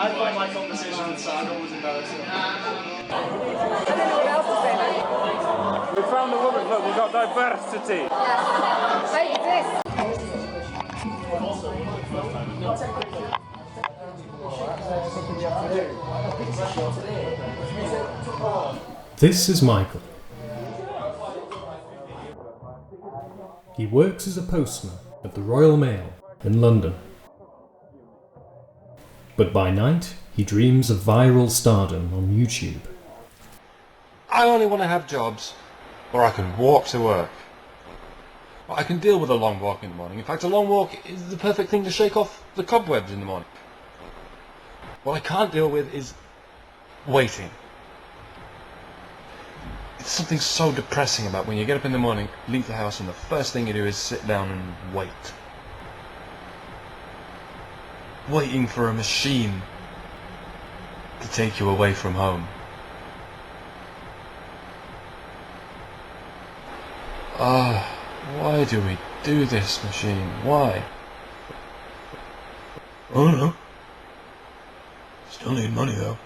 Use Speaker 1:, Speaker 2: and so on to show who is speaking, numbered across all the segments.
Speaker 1: I thought my conversation with Sargon was embarrassing.
Speaker 2: We found the woman, look, we've got diversity.
Speaker 3: Yes. They exist.
Speaker 4: This is Michael. He works as a postman at the Royal Mail in London. But by night, he dreams of viral stardom on YouTube.
Speaker 5: I only want to have jobs where I can walk to work. Well, I can deal with a long walk in the morning. In fact, a long walk is the perfect thing to shake off the cobwebs in the morning. What I can't deal with is waiting. It's something so depressing about when you get up in the morning, leave the house, and the first thing you do is sit down and wait. Waiting for a machine to take you away from home. Why do we do this, machine? Why? I don't know. Still need money, though.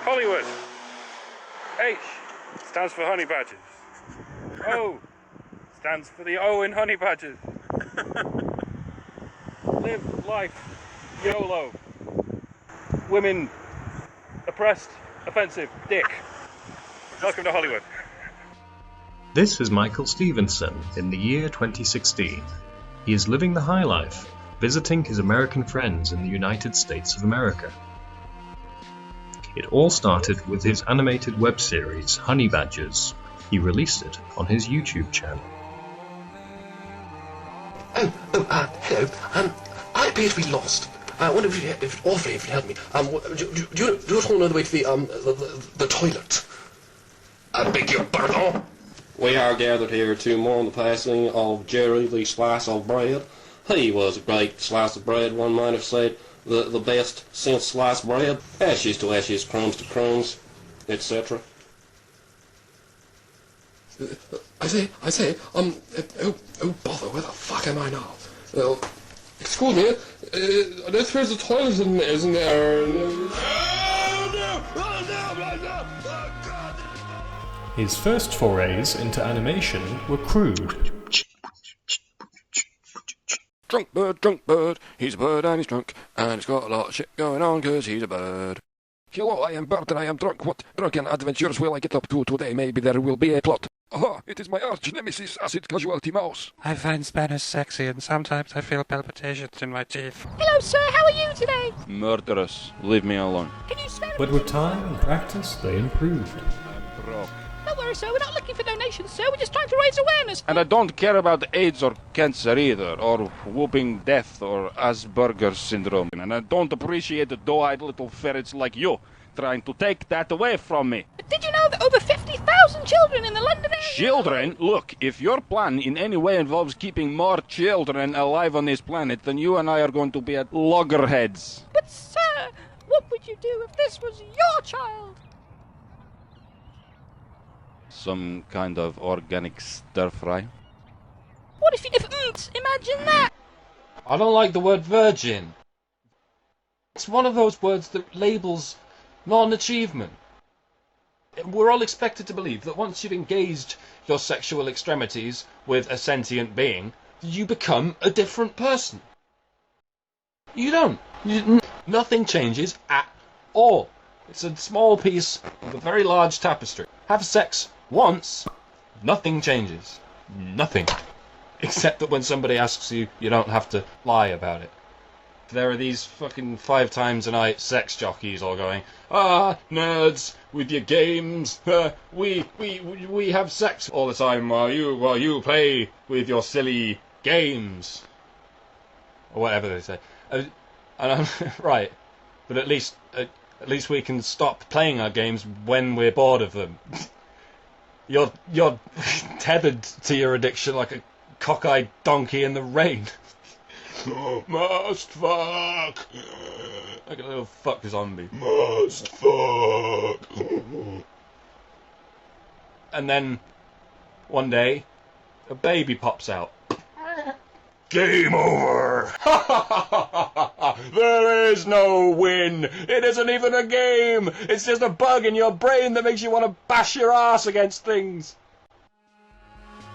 Speaker 2: Hollywood. H stands for honey badgers. O stands for the O in honey badgers. Live life, YOLO. Women, oppressed, offensive, dick. Welcome to Hollywood.
Speaker 4: This is Michael Stephenson in the year 2016. He is living the high life, visiting his American friends in the United States of America. It all started with his animated web series, Honey Badgers. He released it on his YouTube channel.
Speaker 6: Hello. I appear to be lost. I wonder if you'd help me. Do you at all know the way to the toilet? I beg your pardon?
Speaker 7: We are gathered here to mourn the passing of Jerry, the slice of bread. He was a great slice of bread, one might have said. The best since sliced bread, ashes to ashes, crumbs to crumbs, etc.
Speaker 6: I say, oh bother, where the fuck am I now? Excuse me, this here's the toilet, isn't there?
Speaker 4: His first forays into animation were crude.
Speaker 8: Drunk bird, he's a bird and he's drunk, and he's got a lot of shit going on 'cause he's a bird. Hello, I am bird and I am drunk. What drunken adventures will I get up to today? Maybe there will be a plot. Aha, it is my arch nemesis, Acid Casualty Mouse.
Speaker 9: I find Spanish sexy and sometimes I feel palpitations in my teeth.
Speaker 10: Hello, sir, how are you today?
Speaker 7: Murderous. Leave me alone.
Speaker 10: Can you spare
Speaker 4: But with time and practice, they improved.
Speaker 7: I'm broke.
Speaker 10: Don't worry, sir, we're not looking for donations, sir, we're just trying to raise awareness.
Speaker 7: And I don't care about AIDS or cancer either, or whooping death or Asperger's syndrome. And I don't appreciate the doe-eyed little ferrets like you trying to take that away from me.
Speaker 10: But did you know that over 50,000 children in the London area...
Speaker 7: Children? Look, if your plan in any way involves keeping more children alive on this planet, then you and I are going to be at loggerheads.
Speaker 10: But, sir, what would you do if this was your child?
Speaker 8: some kind of organic stir-fry.
Speaker 10: What if imagine that?
Speaker 5: I don't like the word virgin. It's one of those words that labels non-achievement. We're all expected to believe that once you've engaged your sexual extremities with a sentient being, you become a different person. You don't. Nothing changes at all. It's a small piece of a very large tapestry. Have sex once, nothing changes. Nothing. Except that when somebody asks you, you don't have to lie about it. There are these fucking 5 times a night sex jockeys all going, nerds, with your games, we have sex all the time while you play with your silly games. Or whatever they say. And I'm, right, but at least we can stop playing our games when we're bored of them. You're tethered to your addiction like a cockeyed donkey in the rain. Must fuck. Like a little fuck zombie. Must fuck. And then one day a baby pops out. Game over! There is no win! It isn't even a game! It's just a bug in your brain that makes you want to bash your ass against things!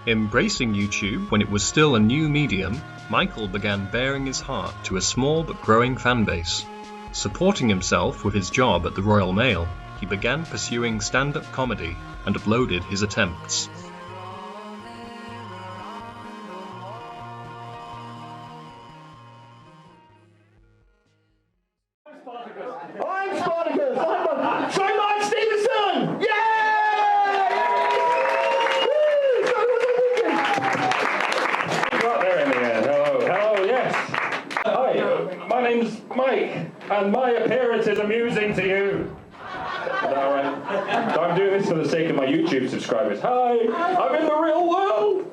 Speaker 4: Embracing YouTube when it was still a new medium, Michael began baring his heart to a small but growing fan base. Supporting himself with his job at the Royal Mail, he began pursuing stand-up comedy and uploaded his attempts.
Speaker 1: I'm Spartacus! I'm Troll Stephenson!
Speaker 2: Got there in the end. Hello, yes. Hi, my name's Mike, and my appearance is amusing to you. Is that alright? So I'm doing this for the sake of my YouTube subscribers. Hi, I'm in the real world!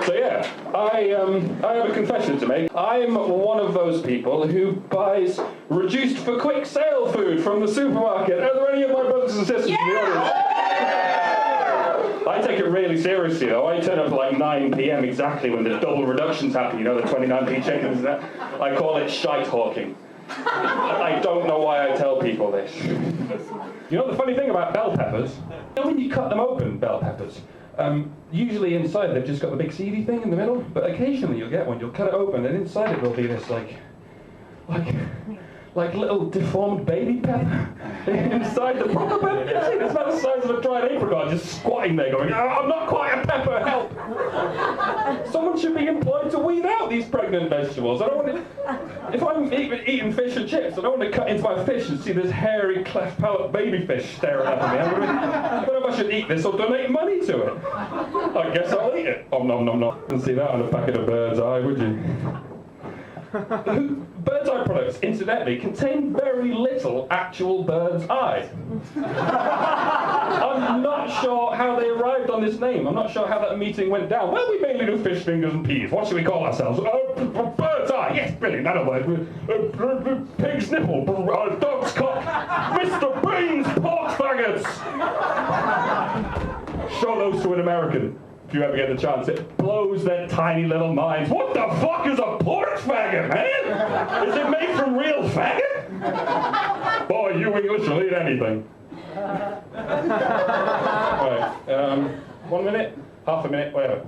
Speaker 2: So yeah, I have a confession to make. I'm one of those people who buys reduced for quick sale food from the supermarket. Are there any of my brothers and sisters in the audience? I take it really seriously though. I turn up at like 9 PM exactly when the double reductions happen, you know, the 29p chickens. I call it shite hawking. I don't know why I tell people this. You know the funny thing about bell peppers? You know when you cut them open, bell peppers, usually inside they've just got the big seedy thing in the middle, but occasionally you'll get one, you'll cut it open and inside it will be this like little deformed baby pepper inside the proper pepper. It's about the size of a dried apricot just squatting there going, I'm not quite a pepper, help! Someone should be employed to weed out these pregnant vegetables. I don't want to, if I'm eating fish and chips, I don't want to cut into my fish and see this hairy cleft palate baby fish staring up at me. I don't know if I should eat this or donate money to it. I guess I'll eat it. Oh, nom nom nom. You wouldn't see that on a packet of Bird's Eye, would you? Bird's Eye products, incidentally, contain very little actual bird's eye. I'm not sure how they arrived on this name. I'm not sure how that meeting went down. Well, we mainly do fish fingers and peas. What should we call ourselves? Bird's Eye. Yes, brilliant. That'll work. Pig's nipple. Dog's cock. Mr. Bean's pork faggots. Show those to an American. If you ever get the chance, it blows their tiny little minds. What the fuck is a pork faggot, man? Is it made from real faggot? Boy, you English will eat anything. Right, 1 minute, half a minute, whatever.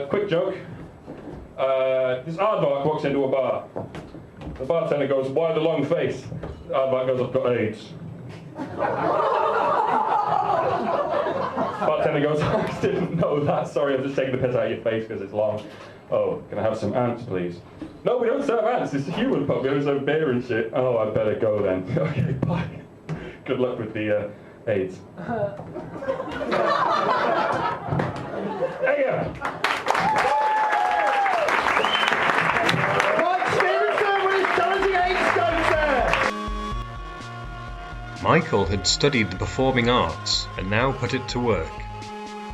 Speaker 2: Quick joke. This aardvark walks into a bar. The bartender goes, why the long face? The aardvark goes, I've got AIDS. Bartender goes, I didn't know that. Sorry, I'm just taking the piss out of your face because it's long. Oh, can I have some ants, please? No, we don't serve ants. It's a human pub. We don't serve beer and shit. Oh, I better go then. Okay, bye. Good luck with the AIDS. Hey,
Speaker 4: Michael had studied the performing arts and now put it to work.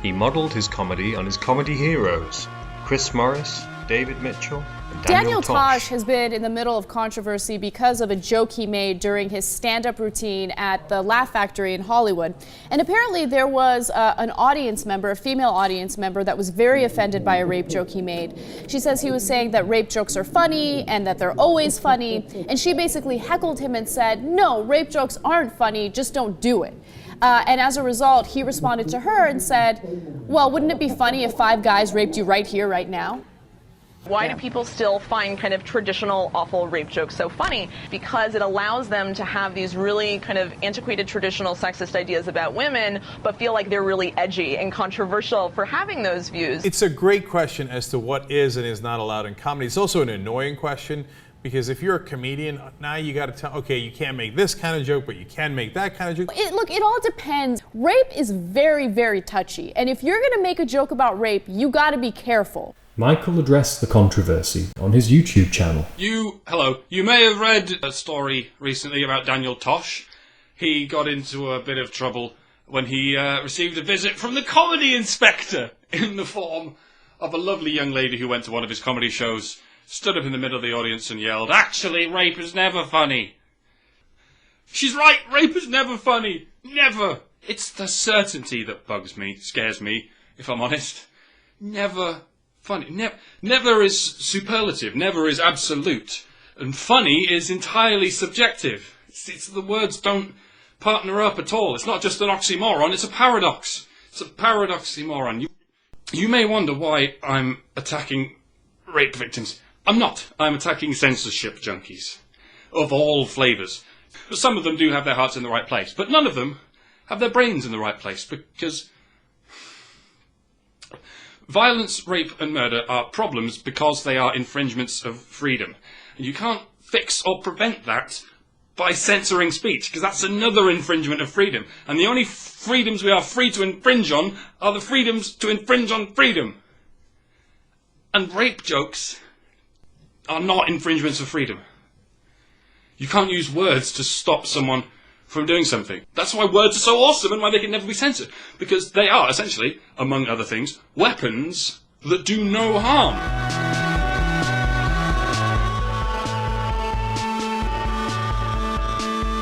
Speaker 4: He modelled his comedy on his comedy heroes, Chris Morris, David Mitchell and
Speaker 3: Daniel Tosh has been in the middle of controversy because of a joke he made during his stand-up routine at the Laugh Factory in Hollywood. And apparently there was an audience member, a female audience member, that was very offended by a rape joke he made. She says he was saying that rape jokes are funny and that they're always funny. And she basically heckled him and said, no, rape jokes aren't funny, just don't do it. And as a result, he responded to her and said, well, wouldn't it be funny if 5 guys raped you right here, right now?
Speaker 11: Why do people still find kind of traditional awful rape jokes so funny? Because it allows them to have these really kind of antiquated traditional sexist ideas about women, but feel like they're really edgy and controversial for having those views.
Speaker 12: It's a great question as to what is and is not allowed in comedy. It's also an annoying question, because if you're a comedian, now you got to tell, okay, you can't make this kind of joke, but you can make that kind of joke.
Speaker 3: Look, it all depends. Rape is very, very touchy. And if you're going to make a joke about rape, you got to be careful.
Speaker 4: Michael addressed the controversy on his YouTube channel.
Speaker 2: Hello. You may have read a story recently about Daniel Tosh. He got into a bit of trouble when he received a visit from the comedy inspector in the form of a lovely young lady who went to one of his comedy shows, stood up in the middle of the audience and yelled, "Actually, rape is never funny." She's right, rape is never funny. Never. It's the certainty that bugs me, scares me, if I'm honest. Never funny. Never is superlative, never is absolute. And funny is entirely subjective. It's the words don't partner up at all. It's not just an oxymoron, it's a paradox. It's a paradoxymoron. You may wonder why I'm attacking rape victims. I'm not. I'm attacking censorship junkies of all flavours. Some of them do have their hearts in the right place, but none of them have their brains in the right place, because violence, rape and murder are problems because they are infringements of freedom. And you can't fix or prevent that by censoring speech, because that's another infringement of freedom. And the only freedoms we are free to infringe on are the freedoms to infringe on freedom. And rape jokes are not infringements of freedom. You can't use words to stop someone from doing something. That's why words are so awesome and why they can never be censored. Because they are, essentially, among other things, weapons that do no harm.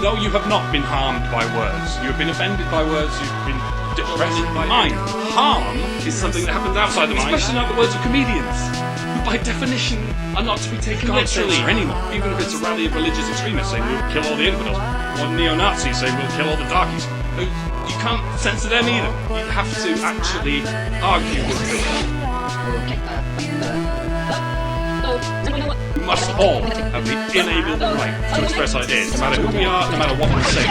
Speaker 2: No, you have not been harmed by words. You have been offended by words, you've been depressed by mind. Harm is something that happens outside the mind. Especially not the words of comedians, who by definition are not to be taken literally anymore. Even if it's a rally of religious extremists saying we'll kill all the infidels, or neo-Nazis saying we'll kill all the darkies. You can't censor them either. You have to actually argue with them. We must all have the inalienable right to express ideas, no matter who we are, no matter what we say.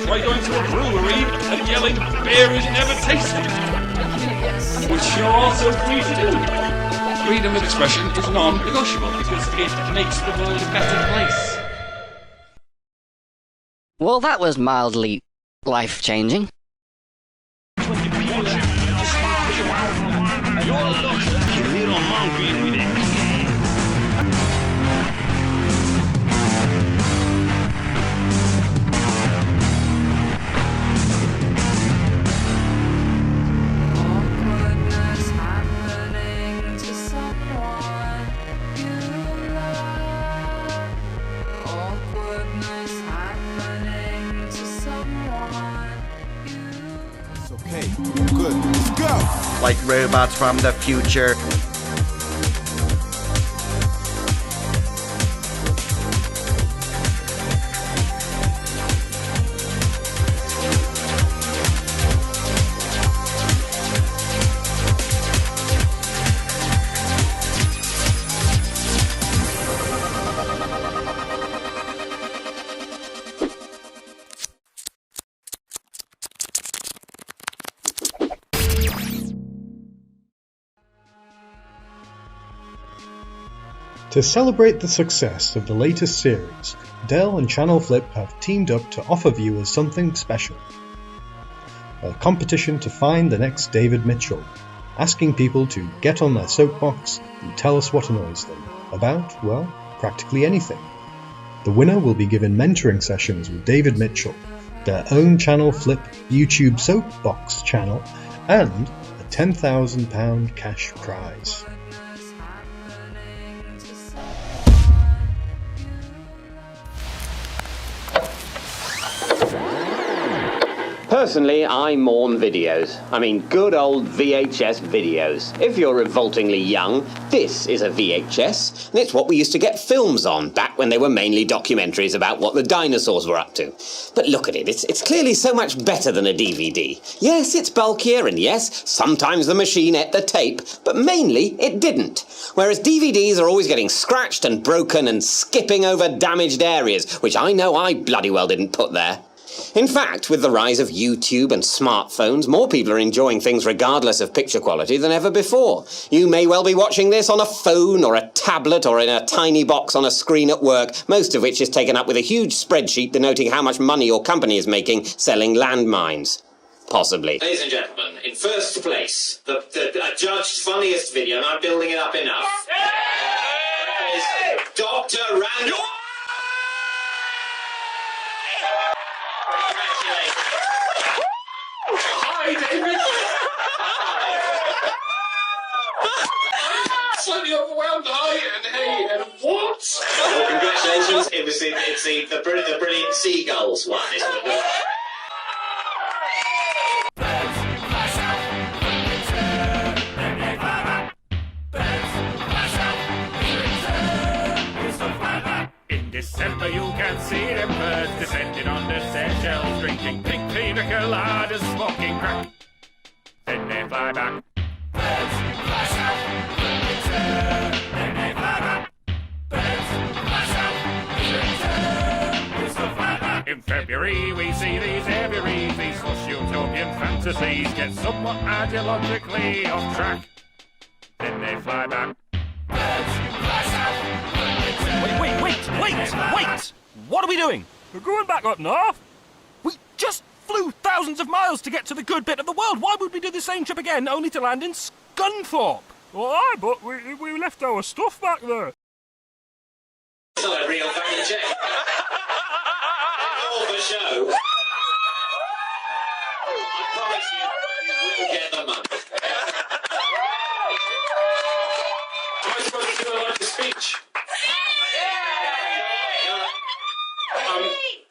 Speaker 2: Try going to a brewery and yelling, "Beer is never tasty," which you're also free to do. Freedom of expression is non-negotiable because it makes the world a better place.
Speaker 13: Well, that was mildly life-changing.
Speaker 14: Like robots from the future.
Speaker 4: To celebrate the success of the latest series, Dell and Channel Flip have teamed up to offer viewers something special. A competition to find the next David Mitchell, asking people to get on their soapbox and tell us what annoys them, about, well, practically anything. The winner will be given mentoring sessions with David Mitchell, their own Channel Flip YouTube Soapbox channel, and a £10,000 cash prize.
Speaker 15: Personally, I mourn videos. I mean, good old VHS videos. If you're revoltingly young, this is a VHS, and it's what we used to get films on, back when they were mainly documentaries about what the dinosaurs were up to. But look at it, it's clearly so much better than a DVD. Yes, it's bulkier, and yes, sometimes the machine ate the tape, but mainly it didn't. Whereas DVDs are always getting scratched and broken and skipping over damaged areas, which I know I bloody well didn't put there. In fact, with the rise of YouTube and smartphones, more people are enjoying things regardless of picture quality than ever before. You may well be watching this on a phone or a tablet or in a tiny box on a screen at work, most of which is taken up with a huge spreadsheet denoting how much money your company is making selling landmines. Possibly. Ladies and gentlemen, in first place, the judged funniest video, and I'm building it up enough, is Dr. Randall.
Speaker 7: Hi, David! Slightly overwhelmed, and what?
Speaker 15: Well, congratulations, it's the brilliant Seagulls one, isn't it?
Speaker 16: In December you can see them birds descending on the Seychelles, drinking pink pina coladas, smoking crack. Then they fly back. Birds fly south, return. Then they fly back. Birds fly south, return. We'll still fly back. In February we see these aviaries, these lush utopian fantasies get somewhat ideologically off track. Then they fly back. Birds fly south, return.
Speaker 17: Wait! What are we doing?
Speaker 16: We're going back up north.
Speaker 17: We just flew thousands of miles to get to the good bit of the world. Why would we do the same trip again, only to land in Scunthorpe?
Speaker 16: Well, aye, but we left our stuff back there.
Speaker 15: It's not a real fucking check. All for show. I promise you will get the money.
Speaker 7: Am I supposed to do like a speech?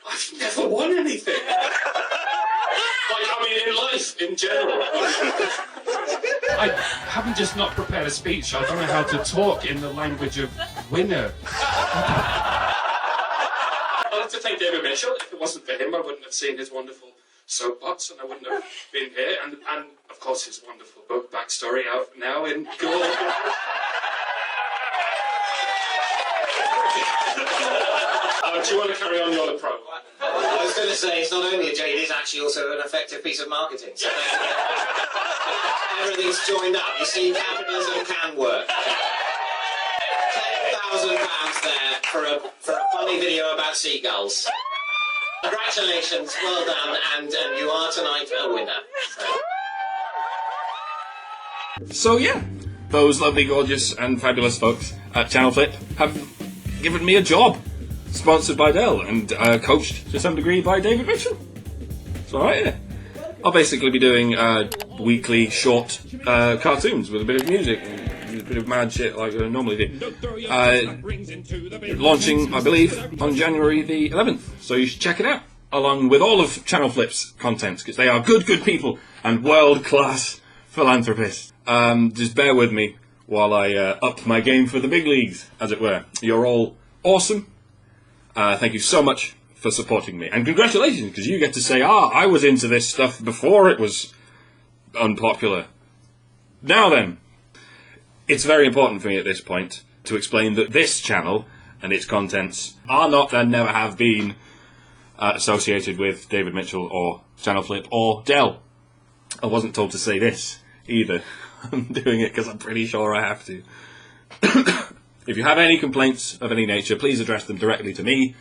Speaker 7: I've never won anything. In life, in general. I haven't just not prepared a speech, I don't know how to talk in the language of winner. I'd like to thank David Mitchell. If it wasn't for him, I wouldn't have seen his wonderful soapbox, and I wouldn't have been here. And of course, his wonderful book, Backstory, out now in Gold. Do you want to carry on your approach?
Speaker 15: I was going to say, it's not only a J, it is actually also an effective piece of marketing. So everything's joined up. You see, capitalism can work. £10,000 there for a funny video about seagulls. Congratulations, well done, and you are tonight a winner.
Speaker 7: So yeah, those lovely, gorgeous, and fabulous folks at Channel Flip have given me a job. Sponsored by Dell and coached to some degree by David Mitchell. It's alright, yeah. I'll basically be doing weekly short cartoons with a bit of music and a bit of mad shit like I normally do. Launching, I believe, on January the 11th. So you should check it out, along with all of Channel Flip's content, because they are good people and world-class philanthropists. Just bear with me while I up my game for the big leagues, as it were. You're all awesome. Thank you so much for supporting me. And congratulations, because you get to say, I was into this stuff before it was unpopular. Now then, it's very important for me at this point to explain that this channel and its contents are not and never have been associated with David Mitchell or Channel Flip or Dell. I wasn't told to say this either. I'm doing it because I'm pretty sure I have to. If you have any complaints of any nature, please address them directly to me.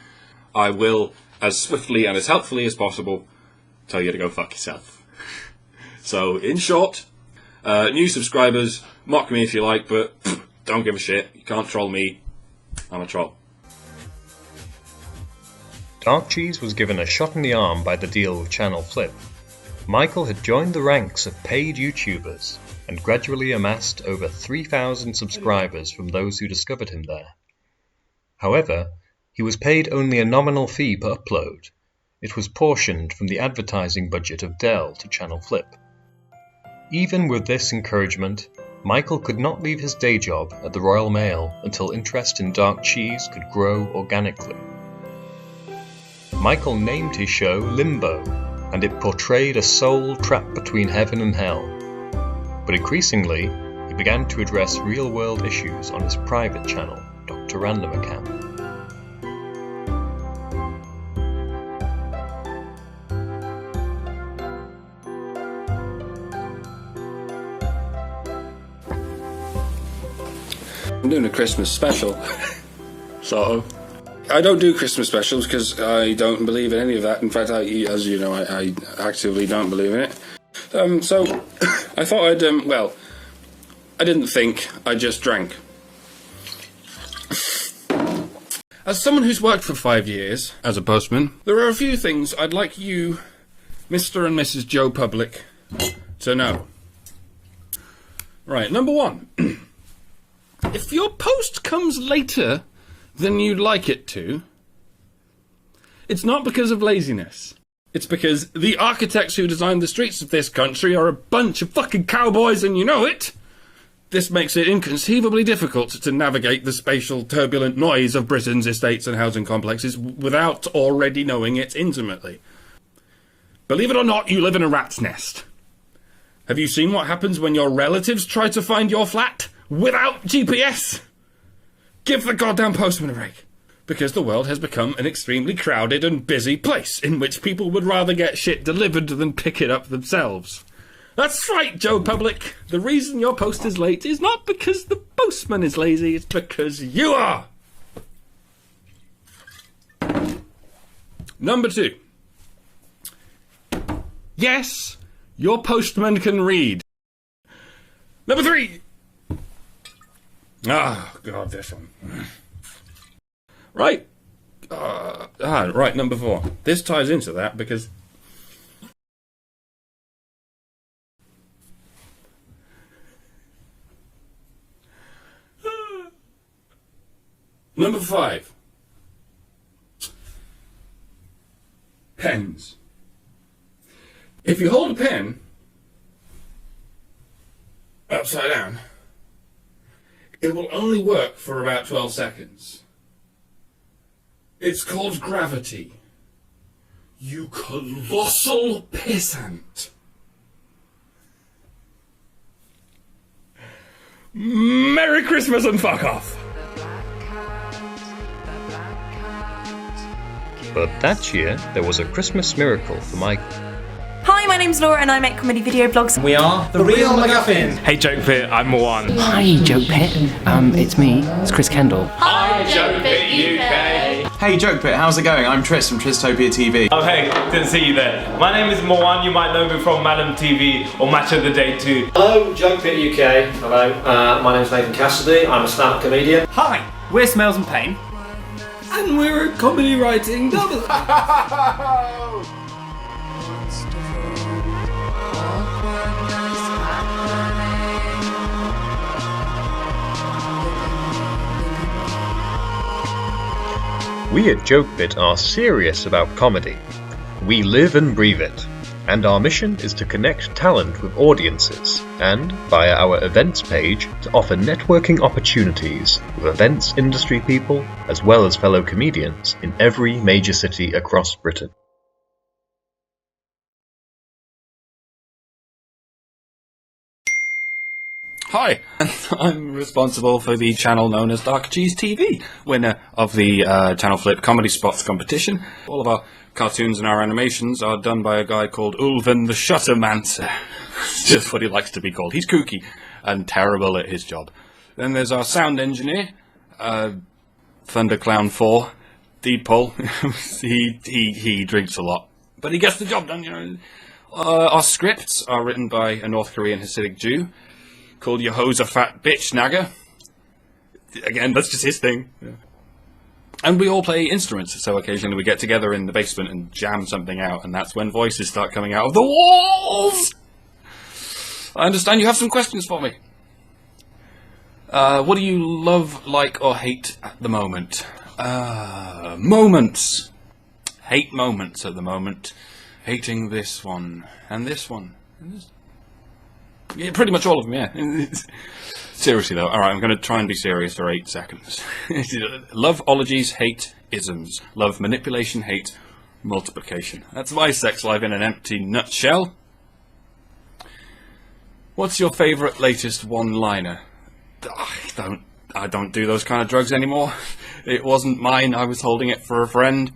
Speaker 7: I will, as swiftly and as helpfully as possible, tell you to go fuck yourself. So, in short, new subscribers, mock me if you like, but don't give a shit. You can't troll me. I'm a troll.
Speaker 4: Dark Cheese was given a shot in the arm by the deal with Channel Flip. Michael had joined the ranks of paid YouTubers and gradually amassed over 3,000 subscribers from those who discovered him there. However, he was paid only a nominal fee per upload. It was portioned from the advertising budget of Dell to Channel Flip. Even with this encouragement, Michael could not leave his day job at the Royal Mail until interest in Dark Cheese could grow organically. Michael named his show Limbo, and it portrayed a soul trapped between heaven and hell. But increasingly, he began to address real-world issues on his private channel, Dr. Random Account.
Speaker 8: I'm doing a Christmas special. Sort of. I don't do Christmas specials because I don't believe in any of that. In fact, as you know, I actively don't believe in it. So I thought I'd, well, I didn't think, I just drank. As someone who's worked for 5 years as a postman, there are a few things I'd like you, Mr. and Mrs. Joe Public, to know. Right, number one. If your post comes later than you'd like it to, it's not because of laziness. It's because the architects who designed the streets of this country are a bunch of fucking cowboys and you know it. This makes it inconceivably difficult to navigate the spatial turbulent noise of Britain's estates and housing complexes without already knowing it intimately. Believe it or not, you live in a rat's nest. Have you seen what happens when your relatives try to find your flat without GPS? Give the goddamn postman a break. Because the world has become an extremely crowded and busy place in which people would rather get shit delivered than pick it up themselves. That's right, Joe Public. The reason your post is late is not because the postman is lazy, it's because you are. Number 2. Yes, your postman can read. Number 3. Oh, God, this one. Right. Right, number 4. This ties into that because... Number 5. Pens. If you hold a pen upside down, it will only work for about 12 seconds. It's called gravity. You colossal peasant. Merry Christmas and fuck off.
Speaker 4: But that year, there was a Christmas miracle for Michael.
Speaker 18: Hi, my name's Laura and I make comedy video blogs.
Speaker 19: We are The Real McGuffin.
Speaker 2: Hey Joke Pit, I'm Moan.
Speaker 20: Hi Joke Pit, it's me, it's Chris Kendall.
Speaker 2: Hi Joke Pit UK.
Speaker 19: Hey Joke Pit, how's it going? I'm Tris from Tristopia TV.
Speaker 2: Oh hey, didn't see you there. My name is Moan, you might know me from Madam TV or Match of the Day 2.
Speaker 21: Hello, Joke Pit UK. Hello, my name's Nathan Cassidy, I'm a stand-up comedian.
Speaker 19: Hi, we're Smells and Pain.
Speaker 17: And we're a comedy writing double.
Speaker 4: We at JokeBit are serious about comedy. We live and breathe it. And our mission is to connect talent with audiences and, via our events page, to offer networking opportunities with events industry people as well as fellow comedians in every major city across Britain.
Speaker 8: Hi, I'm responsible for the channel known as Dark Cheese TV, winner of the Channel Flip Comedy Spots competition. All of our cartoons and our animations are done by a guy called Ulven the Shuttermancer. Just what he likes to be called. He's kooky and terrible at his job. Then there's our sound engineer, Thunderclown 4, Deedpole. he drinks a lot, but he gets the job done, you know. Our scripts are written by a North Korean Hasidic Jew called Yehoshaphat Bitch Nagger. Again, that's just his thing. Yeah.
Speaker 6: And we all play instruments, so occasionally we get together in the basement and jam something out, and that's when voices start coming out of the walls! I understand you have some questions for me. What do you love, like, or hate at the moment? Moments! Hate moments at the moment. Hating this one, and this one. And this. Yeah, pretty much all of them, yeah. Seriously though, alright, I'm going to try and be serious for 8 seconds. Love ologies, hate isms. Love manipulation, hate multiplication. That's my sex life in an empty nutshell. What's your favourite latest one-liner? I don't do those kind of drugs anymore. It wasn't mine, I was holding it for a friend.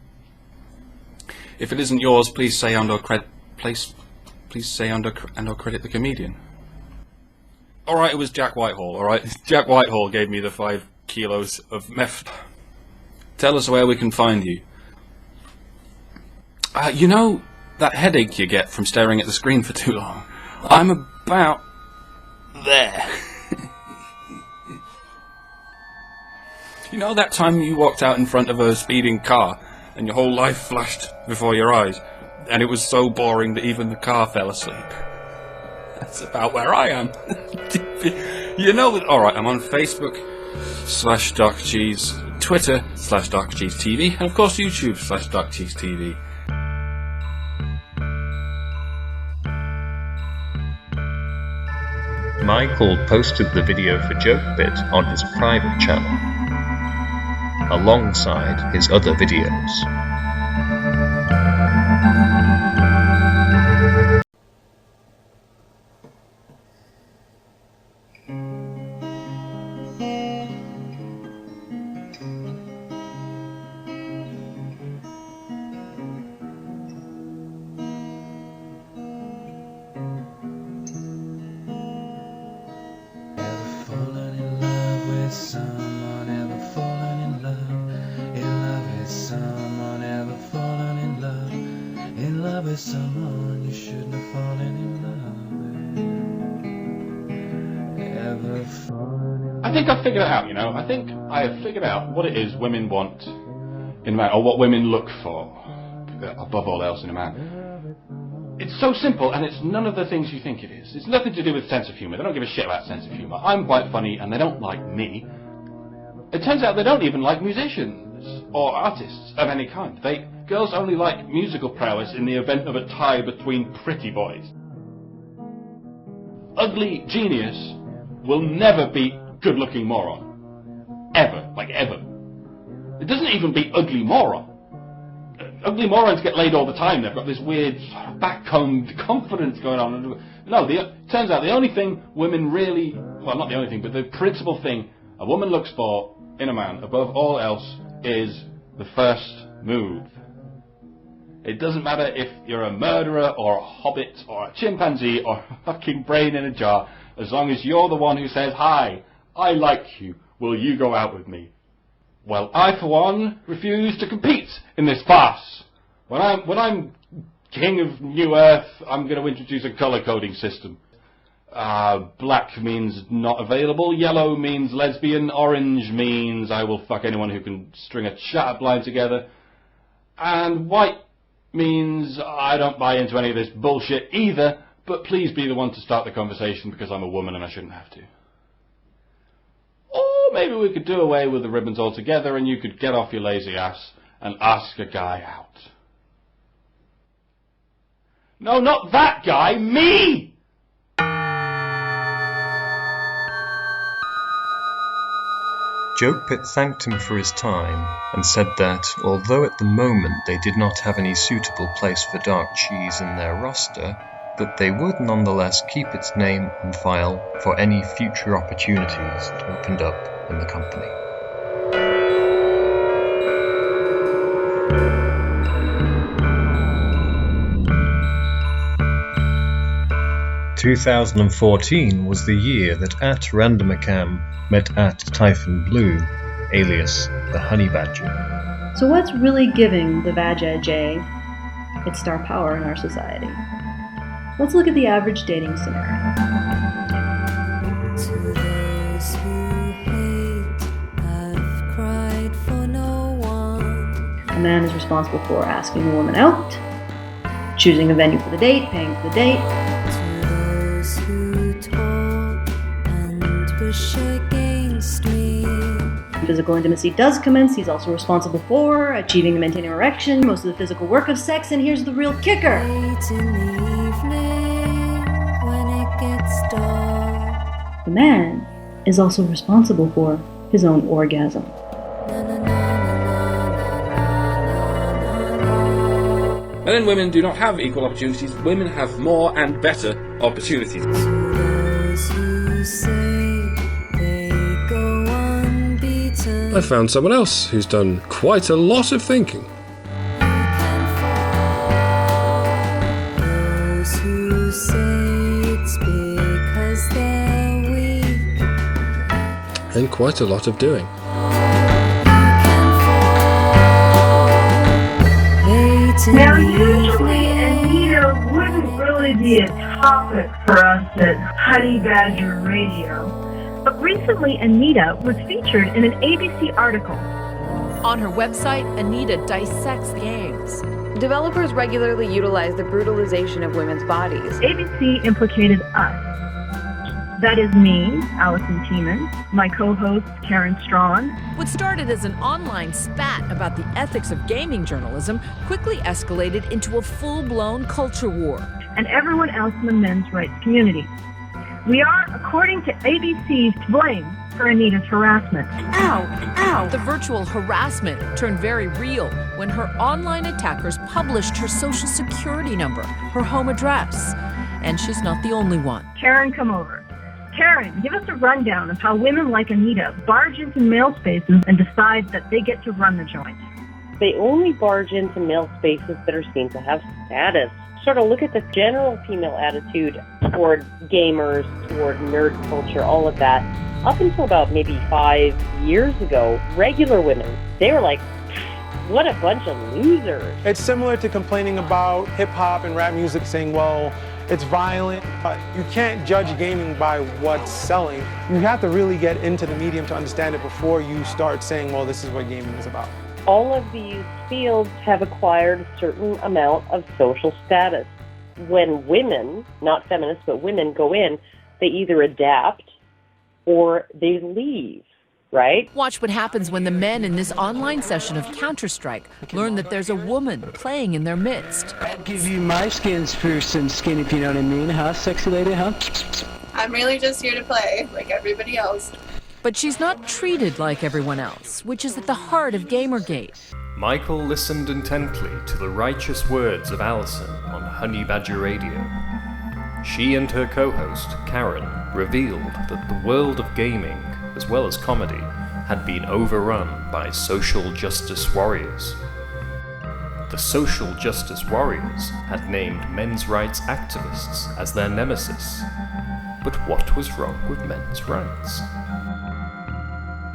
Speaker 6: If it isn't yours, please say and or credit the comedian. Alright, it was Jack Whitehall, alright? Jack Whitehall gave me the 5 kilos of meth. Tell us where we can find you. You know that headache you get from staring at the screen for too long? I'm about there. You know that time you walked out in front of a speeding car and your whole life flashed before your eyes, and it was so boring that even the car fell asleep? That's about where I am. You know that. Alright, I'm on Facebook /DocCheese, Twitter /DocCheeseTV, and of course YouTube /DocCheeseTV.
Speaker 4: Michael posted the video for JokeBit on his private channel, alongside his other videos.
Speaker 22: Someone you shouldn't have fallen in love.
Speaker 6: I think I've figured it out, you know. I think I have figured out what it is women want in a man, or what women look for above all else in a man. It's so simple, and it's none of the things you think it is. It's nothing to do with sense of humour. They don't give a shit about sense of humour. I'm quite funny, and they don't like me. It turns out they don't even like musicians or artists of any kind. Girls only like musical prowess in the event of a tie between pretty boys. Ugly genius will never beat good-looking moron. Ever. Like, ever. It doesn't even beat ugly moron. Ugly morons get laid all the time. They've got this weird backcombed confidence going on. No, it turns out the only thing women really... Well, not the only thing, but the principal thing a woman looks for in a man, above all else, is the first move. It doesn't matter if you're a murderer or a hobbit or a chimpanzee or a fucking brain in a jar, as long as you're the one who says, "Hi, I like you, will you go out with me?" Well, I for one refuse to compete in this farce. When I'm king of New Earth, I'm going to introduce a colour coding system. Black means not available, yellow means lesbian, orange means I will fuck anyone who can string a chat line together, and white means I don't buy into any of this bullshit either, but please be the one to start the conversation because I'm a woman and I shouldn't have to. Or maybe we could do away with the ribbons altogether and you could get off your lazy ass and ask a guy out. No, not that guy, me!
Speaker 4: JokeBit thanked him for his time and said that, although at the moment they did not have any suitable place for Dark Cheese in their roster, that they would nonetheless keep its name on file for any future opportunities that opened up in the company. ...2014 was the year that @Randomacam met @Typhon Blue, alias the Honey Badger.
Speaker 23: So what's really giving the Vajaj its star power in our society? Let's look at the average dating scenario.
Speaker 24: To those who hate, I've cried for no one.
Speaker 23: A man is responsible for asking a woman out, choosing a venue for the date, paying for the date. Physical intimacy does commence. He's also responsible for achieving and maintaining erection, most of the physical work of sex, and here's the real kicker. The man is also responsible for his own orgasm.
Speaker 5: Men and women do not have equal opportunities. Women have more and better opportunities.
Speaker 8: I found someone else who's done quite a lot of thinking. And quite a lot of doing.
Speaker 9: Now, usually Anita wouldn't really be a topic for us at Honey Badger Radio, but recently Anita was featured in an ABC article.
Speaker 10: On her website, Anita dissects games.
Speaker 24: Developers regularly utilize the brutalization of women's bodies.
Speaker 9: ABC implicated us. That is me, Allison Tiemann, my co-host, Karen Strawn.
Speaker 10: What started as an online spat about the ethics of gaming journalism quickly escalated into a full-blown culture war.
Speaker 9: And everyone else in the men's rights community. We are, according to ABC, to blame for Anita's harassment.
Speaker 10: Ow! Ow! The virtual harassment turned very real when her online attackers published her social security number, her home address. And she's not the only one.
Speaker 9: Karen, come over. Karen, give us a rundown of how women like Anita barge into male spaces and decide that they get to run the joint.
Speaker 25: They only barge into male spaces that are seen to have status. Sort of look at the general female attitude toward gamers, toward nerd culture, all of that. Up until about maybe 5 years ago, regular women, they were like, what a bunch of losers.
Speaker 26: It's similar to complaining about hip-hop and rap music, saying, well, it's violent, but you can't judge gaming by what's selling. You have to really get into the medium to understand it before you start saying, well, this is what gaming is about.
Speaker 25: All of these fields have acquired a certain amount of social status. When women, not feminists, but women go in, they either adapt or they leave, right?
Speaker 10: Watch what happens when the men in this online session of Counter-Strike learn that there's a woman playing in their midst.
Speaker 27: I'd give you my skins for some skin, if you know what I mean, huh, sexy lady, huh?
Speaker 28: I'm really just here to play, like everybody else.
Speaker 10: But she's not treated like everyone else, which is at the heart of Gamergate.
Speaker 4: Michael listened intently to the righteous words of Allison on Honey Badger Radio. She and her co-host, Karen, revealed that the world of gaming, as well as comedy, had been overrun by social justice warriors. The social justice warriors had named men's rights activists as their nemesis. But what was wrong with men's rights?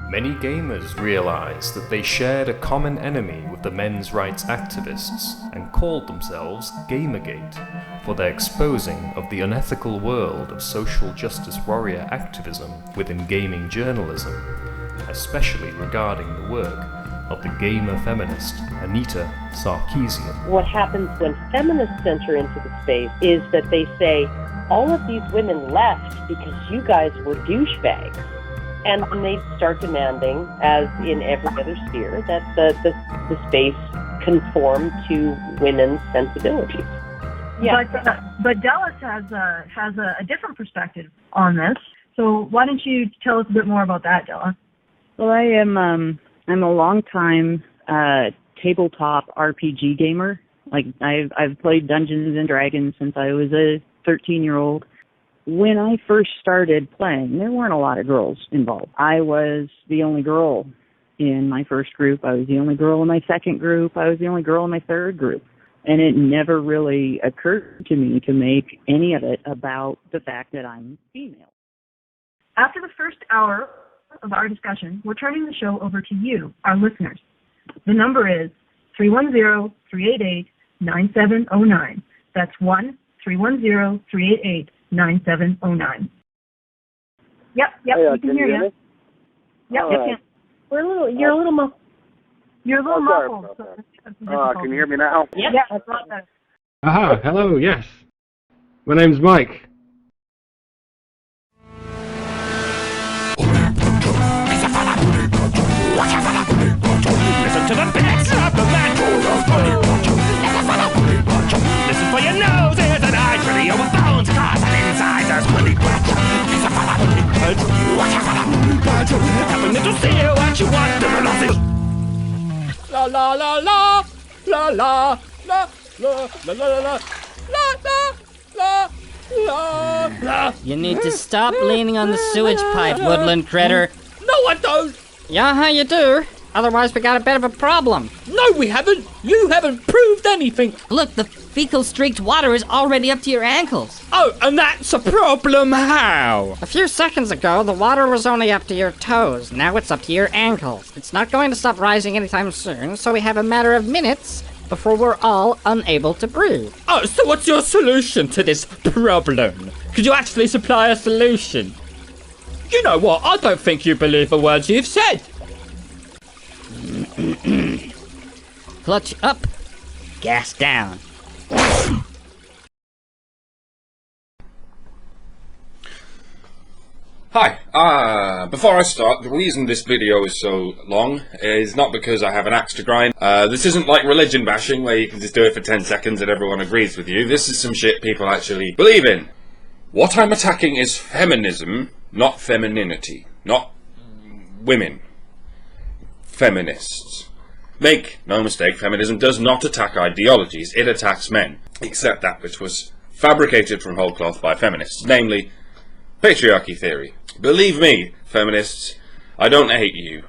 Speaker 4: Many gamers realized that they shared a common enemy with the men's rights activists and called themselves Gamergate for their exposing of the unethical world of social justice warrior activism within gaming journalism, especially regarding the work of the gamer feminist Anita Sarkeesian.
Speaker 25: What happens when feminists enter into the space is that they say, all of these women left because you guys were douchebags. And then they start demanding, as in every other sphere, that the space conform to women's sensibilities.
Speaker 9: Yeah. But Dallas has a different perspective on this. So why don't you tell us a bit more about that, Della?
Speaker 29: Well, I'm a long-time tabletop RPG gamer. Like I've played Dungeons and Dragons since I was a 13-year-old. When I first started playing, there weren't a lot of girls involved. I was the only girl in my first group. I was the only girl in my second group. I was the only girl in my third group. And it never really occurred to me to make any of it about the fact that I'm female.
Speaker 9: After the first hour of our discussion, we're turning the show over to you, our listeners. The number is 310-388-9709. That's 1-310-388-9709. Yep,
Speaker 25: Hey,
Speaker 9: we can hear you. Yep,
Speaker 25: All right. You're a little muffled.
Speaker 9: You're a little muffled.
Speaker 1: Can you hear me now?
Speaker 9: Yeah, that's right.
Speaker 2: Aha, hello, yes. My name's Mike.
Speaker 17: Listen to the bits of the man. Listen for your nose, ears, and eyes. Ready over bones, cross, and incisors. Happening to see what you want. La la la la la la la la la la la la la.
Speaker 3: You need to stop leaning on the sewage pipe, woodland critter.
Speaker 17: No, I don't.
Speaker 3: Yeah, you do. Otherwise, we got a bit of a problem.
Speaker 17: No, we haven't. You haven't proved anything.
Speaker 3: Look, the fecal-streaked water is already up to your ankles.
Speaker 17: Oh, and that's a problem. How?
Speaker 3: A few seconds ago, the water was only up to your toes. Now it's up to your ankles. It's not going to stop rising anytime soon, so we have a matter of minutes before we're all unable to breathe.
Speaker 17: Oh, so what's your solution to this problem? Could you actually supply a solution? You know what? I don't think you believe the words you've said.
Speaker 3: Clutch up, gas down.
Speaker 5: Hi, before I start, the reason this video is so long is not because I have an axe to grind. This isn't like religion bashing where you can just do it for 10 seconds and everyone agrees with you. This is some shit people actually believe in. What I'm attacking is feminism, not femininity. Not women. Feminists. Make no mistake, feminism does not attack ideologies, it attacks men. Except that which was fabricated from whole cloth by feminists, namely patriarchy theory. Believe me, feminists, I don't hate you.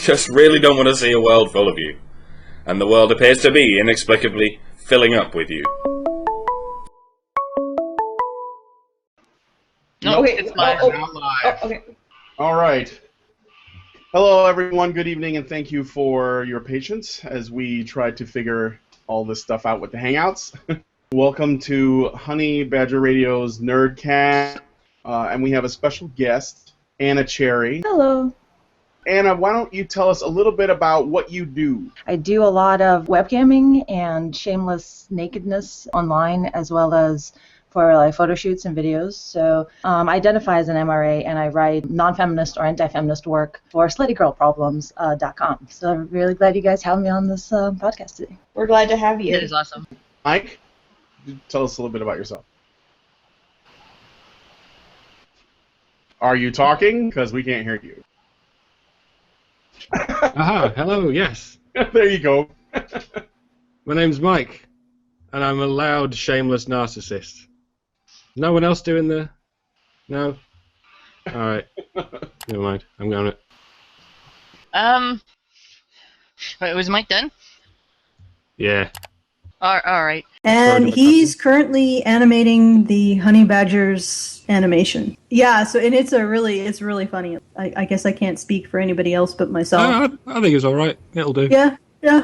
Speaker 5: Just really don't want to see a world full of you. And the world appears to be inexplicably filling up with you.
Speaker 7: No, okay, it's live.
Speaker 1: Now live.
Speaker 7: Okay.
Speaker 1: All right. Hello, everyone. Good evening, and thank you for your patience as we try to figure all this stuff out with the Hangouts. Welcome to Honey Badger Radio's Nerdcast, and we have a special guest, Anna Cherry.
Speaker 11: Hello.
Speaker 1: Anna, why don't you tell us a little bit about what you do?
Speaker 11: I do a lot of webcamming and shameless nakedness online, as well as for like photo shoots and videos. So I identify as an MRA, and I write non-feminist or anti-feminist work for sluttygirlproblems.com. So I'm really glad you guys have me on this podcast today.
Speaker 7: We're glad to have you.
Speaker 11: It is awesome.
Speaker 1: Mike, tell us a little bit about yourself. Are you talking? Because we can't hear you.
Speaker 2: Aha, hello, yes.
Speaker 1: There you go.
Speaker 2: My name's Mike, and I'm a loud, shameless narcissist. No one else doing the... No? Alright. Never mind. I'm going it.
Speaker 12: Wait, was Mike done?
Speaker 2: Yeah.
Speaker 12: Alright.
Speaker 23: And he's currently animating the Honey Badgers animation. Yeah, so and it's really funny. I guess I can't speak for anybody else but myself.
Speaker 2: I think it's alright. It'll do.
Speaker 23: Yeah.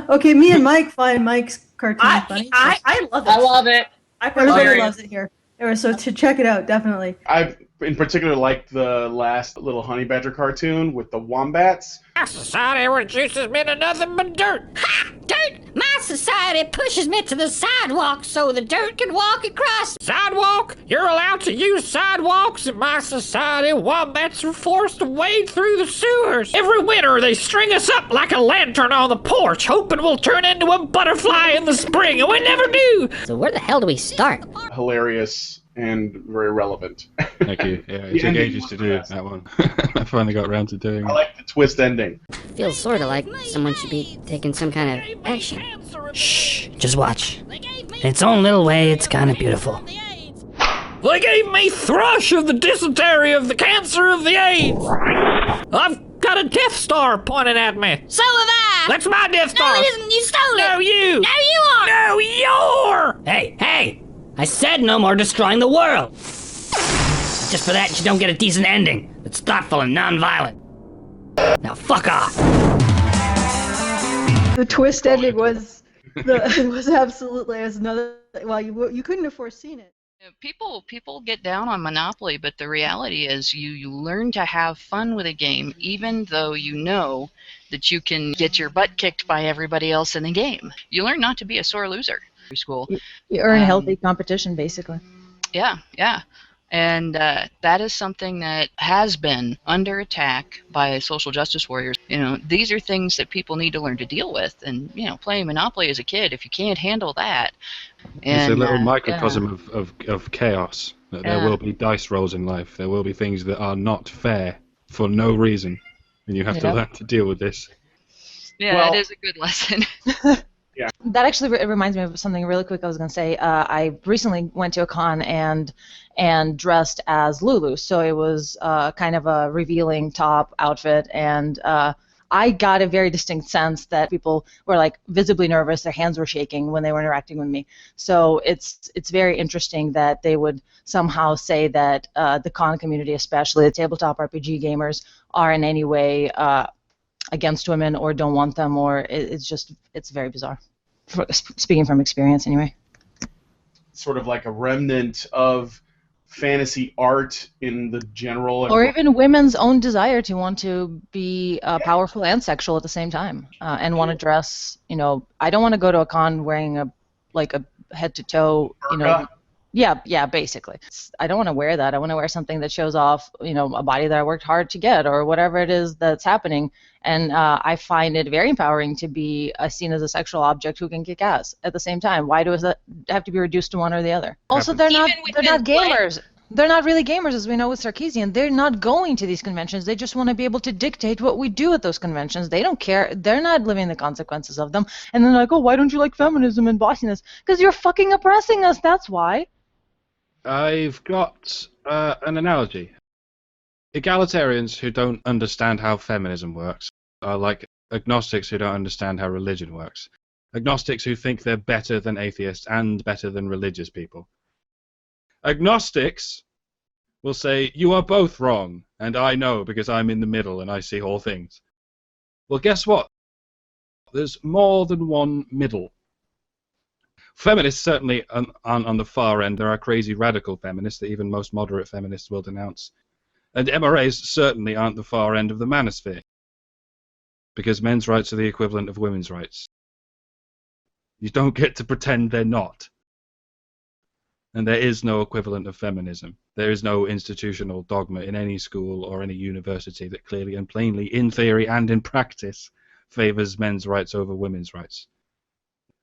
Speaker 23: Okay, me and Mike find Mike's cartoon funny.
Speaker 7: I love it.
Speaker 11: I love it.
Speaker 23: Everybody loves it here. So to check it out, definitely.
Speaker 1: I, in particular, liked the last little Honey Badger cartoon with the wombats.
Speaker 3: My society reduces me to nothing but dirt. Ha! Dirt! My society pushes me to the sidewalk so the dirt can walk across. Sidewalk? You're allowed to use sidewalks in my society. Wombats are forced to wade through the sewers. Every winter they string us up like a lantern on the porch, hoping we'll turn into a butterfly in the spring, and we never do. So where the hell do we start?
Speaker 1: Hilarious and very relevant.
Speaker 2: Thank you. Yeah, it took ages to do that one. I finally got around to doing it.
Speaker 1: I like the twist ending.
Speaker 3: Feels sort of like someone should be taking some kind of action. Shh, just watch. In its own little way, it's kind of beautiful.
Speaker 17: They gave me thrush of the dysentery of the cancer of the AIDS. I've got a Death Star pointed at me.
Speaker 3: So have I.
Speaker 17: That's my Death Star.
Speaker 3: No, it isn't. You stole it.
Speaker 17: No, you.
Speaker 3: No, you are.
Speaker 17: No, you're.
Speaker 3: Hey. I said no more destroying the world. Just for that, you don't get a decent ending. It's thoughtful and non-violent. Now fuck off.
Speaker 23: The twist ending was absolutely another. Well, you couldn't have foreseen it.
Speaker 12: People get down on Monopoly, but the reality is you learn to have fun with a game, even though you know that you can get your butt kicked by everybody else in the game. You learn not to be a sore loser through school.
Speaker 11: You earn healthy competition, basically.
Speaker 12: Yeah. And that is something that has been under attack by social justice warriors. These are things that people need to learn to deal with. And, playing Monopoly as a kid, if you can't handle that...
Speaker 13: It's a little microcosm of chaos. There will be dice rolls in life. There will be things that are not fair for no reason. And you have to learn to deal with this.
Speaker 12: Yeah, it is a good lesson.
Speaker 1: Yeah.
Speaker 11: That actually reminds me of something really quick I was going to say. I recently went to a con and dressed as Lulu, so it was kind of a revealing top outfit, and I got a very distinct sense that people were like visibly nervous, their hands were shaking when they were interacting with me. So it's very interesting that they would somehow say that the con community, especially the tabletop RPG gamers, are in any way against women or don't want them, or it's very bizarre. Speaking from experience, anyway.
Speaker 1: Sort of like a remnant of fantasy art in the general...
Speaker 11: Or even women's own desire to want to be powerful and sexual at the same time, and want to dress, I don't want to go to a con wearing a head-to-toe, Yeah, basically. I don't want to wear that. I want to wear something that shows off, a body that I worked hard to get, or whatever it is that's happening. And I find it very empowering to be seen as a sexual object who can kick ass at the same time. Why does that have to be reduced to one or the other? Also, they're not gamers. They're not really gamers, as we know with Sarkeesian. They're not going to these conventions. They just want to be able to dictate what we do at those conventions. They don't care. They're not living the consequences of them. And then like, oh, why don't you like feminism and bossiness? Because you're fucking oppressing us. That's why.
Speaker 13: I've got an analogy. Egalitarians who don't understand how feminism works are like agnostics who don't understand how religion works. Agnostics who think they're better than atheists and better than religious people. Agnostics will say, you are both wrong, and I know because I'm in the middle and I see all things. Well, guess what? There's more than one middle. Feminists certainly aren't on the far end. There are crazy radical feminists that even most moderate feminists will denounce. And MRAs certainly aren't the far end of the manosphere, because men's rights are the equivalent of women's rights. You don't get to pretend they're not. And there is no equivalent of feminism. There is no institutional dogma in any school or any university that clearly and plainly, in theory and in practice, favors men's rights over women's rights.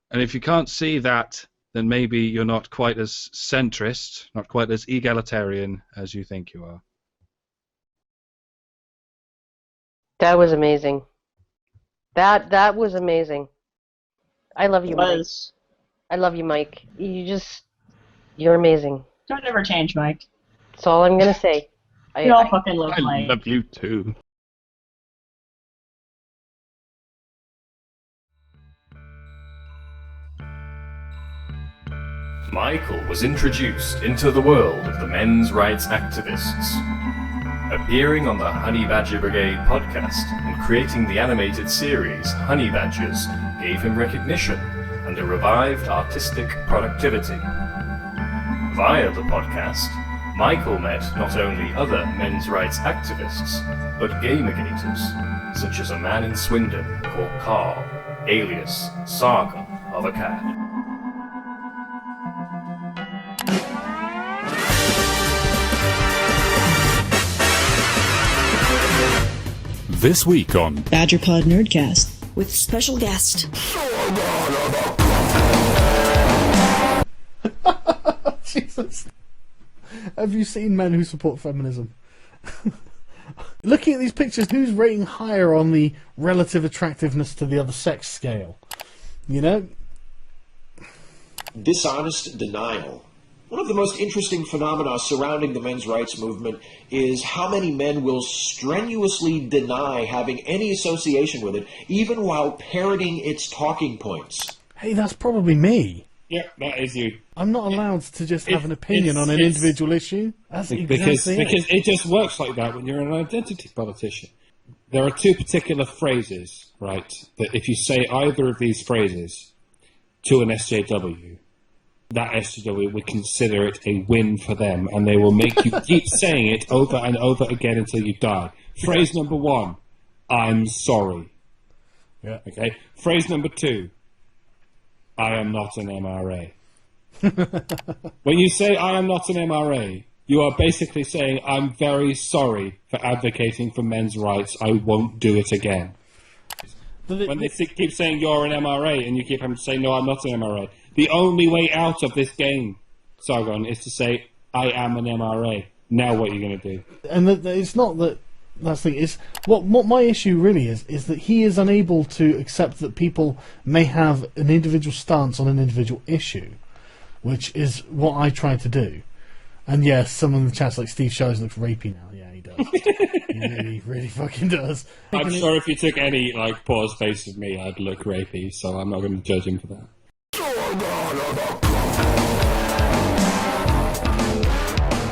Speaker 13: And if you can't see that, then maybe you're not quite as centrist, not quite as egalitarian as you think you are.
Speaker 25: That was amazing. That was amazing. I love you, Mike. I love you, Mike. You're amazing.
Speaker 7: Don't ever change, Mike.
Speaker 25: That's all I'm gonna say.
Speaker 7: We all fucking love Mike.
Speaker 13: I love you too.
Speaker 14: Michael was introduced into the world of the men's rights activists. Appearing on the Honey Badger Brigade podcast and creating the animated series Honey Badgers gave him recognition and a revived artistic productivity. Via the podcast, Michael met not only other men's rights activists, but Gamergaters, such as a man in Swindon called Carl, alias Sargon of Akkad.
Speaker 15: This week on
Speaker 16: BadgerPod Nerdcast
Speaker 18: with special guest
Speaker 19: Jesus. Have you seen men who support feminism? Looking at these pictures, who's rating higher on the relative attractiveness to the other sex scale? You know?
Speaker 20: Dishonest denial. One of the most interesting phenomena surrounding the men's rights movement is how many men will strenuously deny having any association with it, even while parroting its talking points.
Speaker 19: Hey, that's probably me.
Speaker 6: Yeah, that is you.
Speaker 19: I'm not allowed to just have an opinion on an individual issue. That's exactly
Speaker 6: because it just works like that when you're an identity politician. There are two particular phrases, right, that if you say either of these phrases to an SJW,
Speaker 8: that SJW would consider it a win for them, and they will make you keep saying it over and over again until you die. Phrase number 1, I'm sorry.
Speaker 19: Yeah.
Speaker 8: Okay. Phrase number 2, I am not an MRA. When you say I am not an MRA, you are basically saying I'm very sorry for advocating for men's rights. I won't do it again. When they keep saying you're an MRA and you keep having to say no, I'm not an MRA, the only way out of this game, Sargon, is to say I am an MRA. Now what are you going to do?
Speaker 19: And it's not that. That's the thing. Is what my issue really is that he is unable to accept that people may have an individual stance on an individual issue, which is what I try to do. And yes, someone in the chat's like, Steve Shives looks rapey now. Yeah, he does. He really fucking does.
Speaker 8: I'm sure if you took any pause face of me, I'd look rapey, so I'm not going to judge him for that.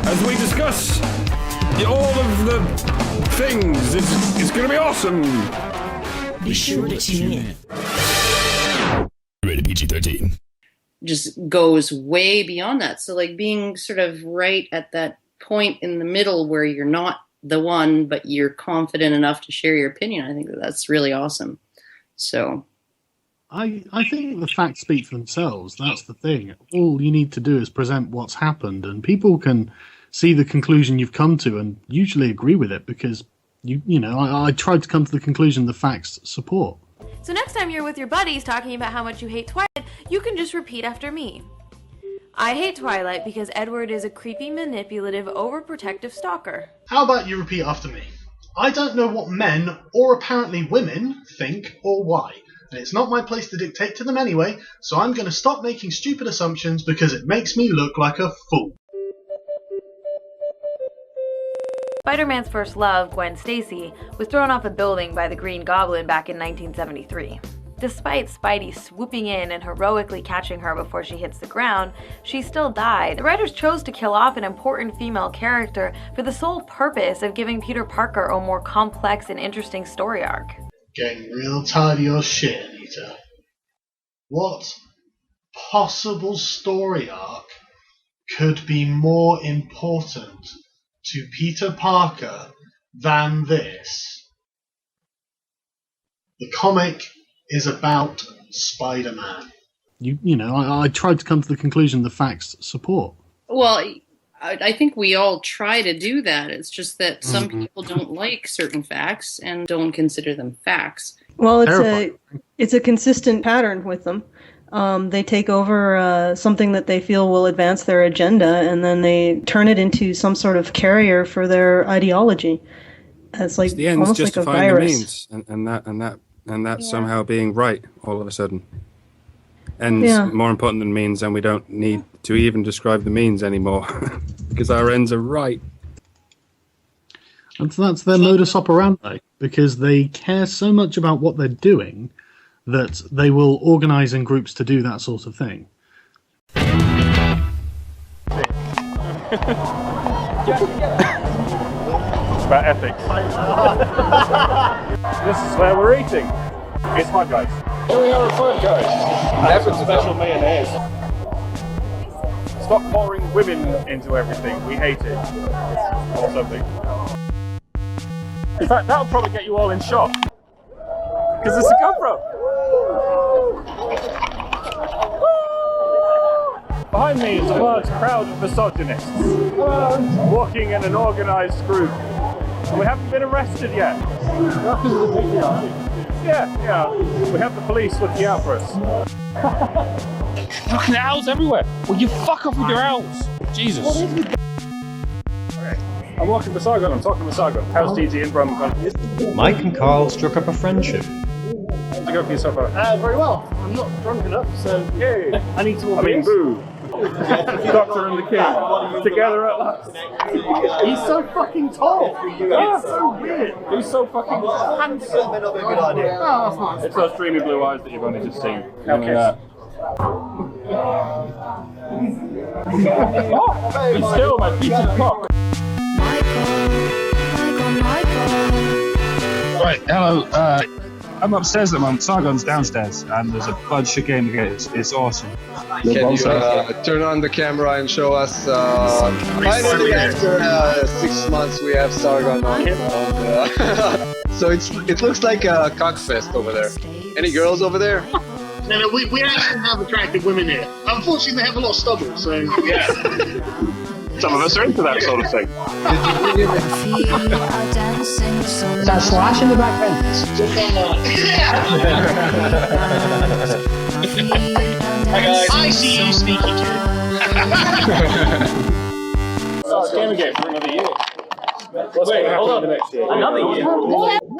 Speaker 2: As we discuss all of the things, it's going to be awesome.
Speaker 16: Be sure to tune in. Rated PG-13.
Speaker 18: Just goes way beyond that. So being sort of right at that point in the middle where you're not the one, but you're confident enough to share your opinion, I think that's really awesome. So
Speaker 19: I think the facts speak for themselves. That's the thing. All you need to do is present what's happened, and people can see the conclusion you've come to and usually agree with it because I tried to come to the conclusion the facts support.
Speaker 21: So next time you're with your buddies talking about how much you hate Twilight, you can just repeat after me. I hate Twilight because Edward is a creepy, manipulative, overprotective stalker.
Speaker 22: How about you repeat after me? I don't know what men, or apparently women, think or why. And it's not my place to dictate to them anyway, so I'm going to stop making stupid assumptions because it makes me look like a fool.
Speaker 21: Spider-Man's first love, Gwen Stacy, was thrown off a building by the Green Goblin back in 1973. Despite Spidey swooping in and heroically catching her before she hits the ground, she still died. The writers chose to kill off an important female character for the sole purpose of giving Peter Parker a more complex and interesting story arc.
Speaker 22: Getting real tired of your shit, Anita. What possible story arc could be more important to Peter Parker than this? The comic is about Spider-Man.
Speaker 19: I tried to come to the conclusion the facts support.
Speaker 18: Well, I think we all try to do that. It's just that some people don't like certain facts and don't consider them facts.
Speaker 23: Well, it's a consistent pattern with them. They take over something that they feel will advance their agenda, and then they turn it into some sort of carrier for their ideology. It's like
Speaker 24: the ends
Speaker 23: almost like a
Speaker 24: justifying the
Speaker 23: virus.
Speaker 24: means, and that somehow being right all of a sudden. Ends more important than means, and we don't need to even describe the means anymore because our ends are right.
Speaker 19: And that's their modus operandi, because they care so much about what they're doing that they will organise in groups to do that sort of thing.
Speaker 2: It's about ethics. This is where we're eating. It's Hot Guys. Here we are at Five Guys. I have some special mayonnaise. Stop pouring women into everything. We hate it. Or something. In fact, that'll probably get you all in shock. Because it's a GoPro. Behind me is a large crowd of misogynists. Walking in an organised group. And we haven't been arrested yet. Yeah. We have the police looking out for us. Fucking owls everywhere. Will you fuck off with your owls? Jesus. Okay. I'm walking for Sargon. I'm talking to Sargon. How's TG and Brum?
Speaker 4: Mike and Carl struck up a friendship.
Speaker 2: How's it go for you so far?
Speaker 22: Very well. I'm not drunk enough, so
Speaker 2: yay.
Speaker 22: I need to.
Speaker 2: Boo. Doctor and the King together at last.
Speaker 22: He's so fucking tall. It's so weird.
Speaker 2: He's so fucking handsome.
Speaker 22: That may not be a good idea. Oh, that's nice.
Speaker 2: It's those dreamy blue eyes that you've only just seen.
Speaker 22: Okay.
Speaker 2: Be still, my featured cock.
Speaker 8: Right, hello.
Speaker 13: I'm upstairs at the moment. Sargon's downstairs, and there's a bunch of Gamergate. It's awesome.
Speaker 3: Can you turn on the camera and show us? Finally, after 6 months, we have Sargon on. So it looks like a cockfest over there. Any girls over there?
Speaker 22: No, we actually have attractive women here. Unfortunately, they have a lot of stubble, so yeah.
Speaker 2: Some of us are into that sort of thing.
Speaker 5: Is that Slash in the background?
Speaker 22: Hi guys. I see you, sneaky kid.
Speaker 2: Gamergate for another year. Wait, hold on. Another year?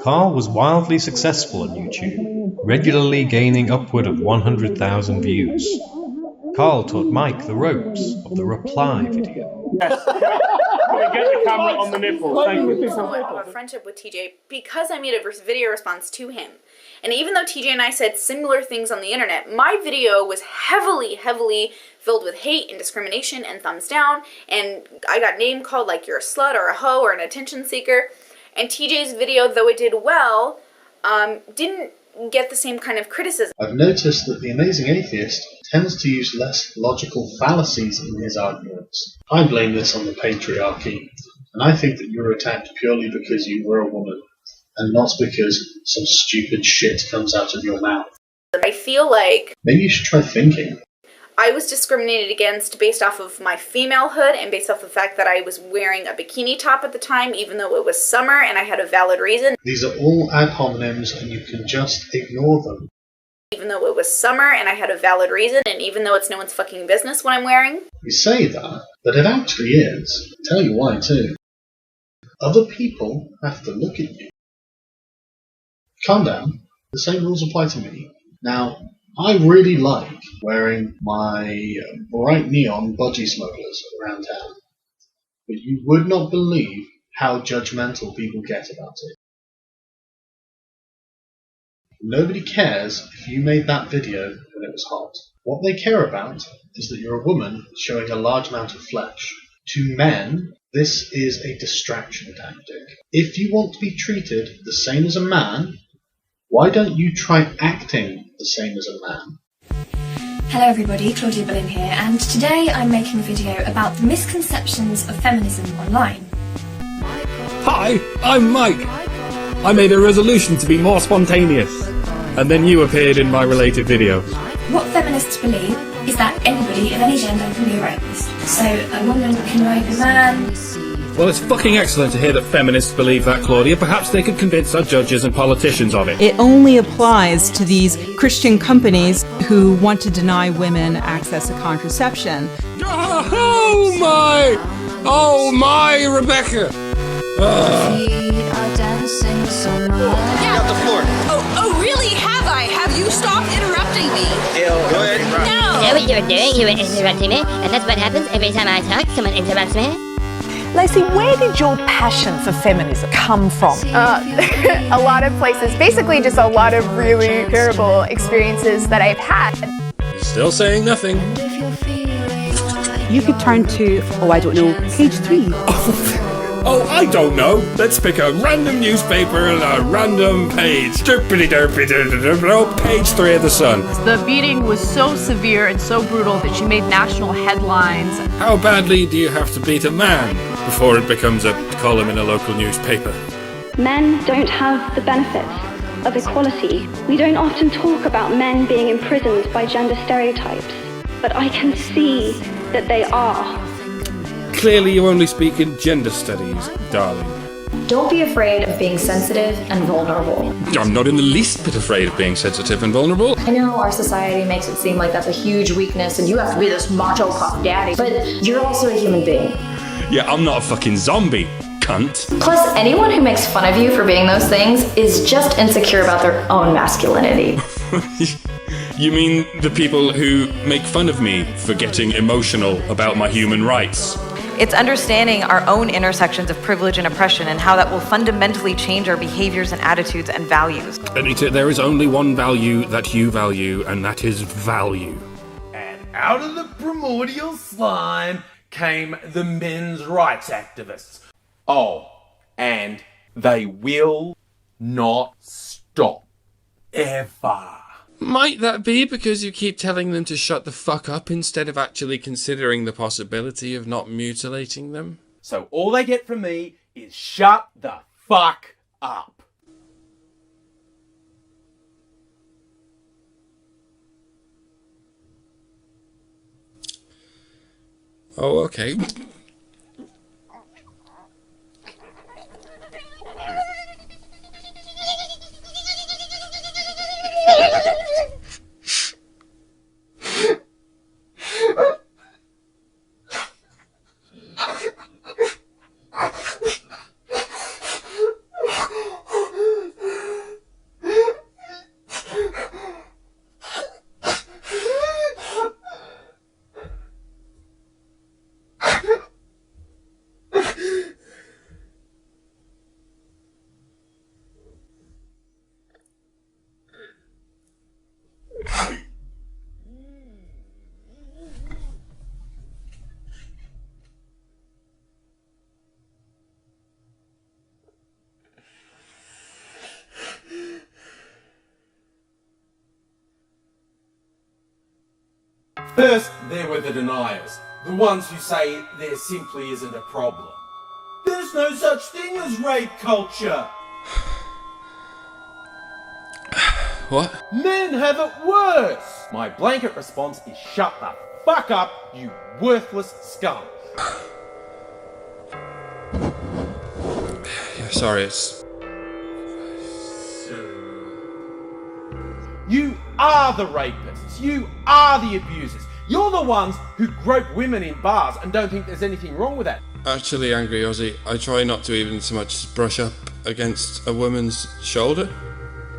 Speaker 4: Carl was wildly successful on YouTube, regularly gaining upward of 100,000 views. Carl taught Mike the ropes of the reply video.
Speaker 2: Yes. Can we get the camera on the nipple? Thank you.
Speaker 9: I have a friendship with TJ because I made a video response to him. And even though TJ and I said similar things on the internet, my video was heavily filled with hate and discrimination and thumbs down, and I got name called like you're a slut or a hoe or an attention seeker. And TJ's video, though it did well, didn't get the same kind of criticism.
Speaker 22: I've noticed that the Amazing Atheist tends to use less logical fallacies in his arguments. I blame this on the patriarchy, and I think that you were attacked purely because you were a woman, and not because some stupid shit comes out of your mouth.
Speaker 9: I feel like
Speaker 22: maybe you should try thinking.
Speaker 9: I was discriminated against based off of my femalehood and based off the fact that I was wearing a bikini top at the time, even though it was summer and I had a valid reason.
Speaker 22: These are all ad hominems and you can just ignore them.
Speaker 9: Even though it was summer and I had a valid reason, and even though it's no one's fucking business what I'm wearing.
Speaker 22: You say that, but it actually is. I'll tell you why too. Other people have to look at you. Calm down. The same rules apply to me. Now, I really like wearing my bright neon budgie smugglers around town, but you would not believe how judgmental people get about it. Nobody cares if you made that video when it was hot. What they care about is that you're a woman showing a large amount of flesh. To men, this is a distraction tactic. If you want to be treated the same as a man, why don't you try acting the same as a man?
Speaker 10: Hello everybody, Claudia Berlin here, and today I'm making a video about the misconceptions of feminism online.
Speaker 8: Hi, I'm Mike. I made a resolution to be more spontaneous, and then you appeared in my related video.
Speaker 10: What feminists believe is that anybody of any gender can be a rapist. So a woman can rape a man.
Speaker 8: Well, it's fucking excellent to hear that feminists believe that, Claudia. Perhaps they could convince our judges and politicians of it.
Speaker 17: It only applies to these Christian companies who want to deny women access to contraception.
Speaker 8: Oh my, Rebecca!
Speaker 26: Get out the floor. Oh, really? Have I? Have you stopped interrupting me? Go ahead. No!
Speaker 27: You know what you're doing? You were interrupting me, and that's what happens every time I talk. Someone interrupts me.
Speaker 28: Lacey, where did your passion for feminism come from?
Speaker 29: A lot of places. Basically just a lot of really terrible experiences that I've had.
Speaker 8: Still saying nothing.
Speaker 30: You could turn to, I don't know, page 3.
Speaker 8: Oh, I don't know. Let's pick a random newspaper and a random page. Page 3 of the Sun.
Speaker 29: The beating was so severe and so brutal that she made national headlines.
Speaker 8: How badly do you have to beat a man before it becomes a column in a local newspaper?
Speaker 31: Men don't have the benefits of equality. We don't often talk about men being imprisoned by gender stereotypes, but I can see that they are.
Speaker 8: Clearly you only speak in gender studies, darling.
Speaker 29: Don't be afraid of being sensitive and vulnerable.
Speaker 8: I'm not in the least bit afraid of being sensitive and vulnerable.
Speaker 29: I know our society makes it seem like that's a huge weakness and you have to be this macho puff daddy, but you're also a human being.
Speaker 8: Yeah, I'm not a fucking zombie, cunt.
Speaker 29: Plus, anyone who makes fun of you for being those things is just insecure about their own masculinity.
Speaker 8: You mean the people who make fun of me for getting emotional about my human rights?
Speaker 29: It's understanding our own intersections of privilege and oppression and how that will fundamentally change our behaviors and attitudes and values.
Speaker 8: Anita, there is only one value that you value, and that is value.
Speaker 32: And out of the primordial slime came the men's rights activists. Oh, and they will not stop. ever.
Speaker 24: Might that be because you keep telling them to shut the fuck up instead of actually considering the possibility of not mutilating them?
Speaker 32: So all they get from me is shut the fuck up.
Speaker 24: Oh, okay.
Speaker 32: First, there were the deniers, the ones who say there simply isn't a problem. There's no such thing as rape culture.
Speaker 24: What?
Speaker 32: Men have it worse. My blanket response is shut the fuck up, you worthless scum.
Speaker 24: Yeah, sorry, it's...
Speaker 32: You are the rapists. You are the abusers. You're the ones who grope women in bars and don't think there's anything wrong with that.
Speaker 24: Actually, Angry Aussie, I try not to even so much brush up against a woman's shoulder.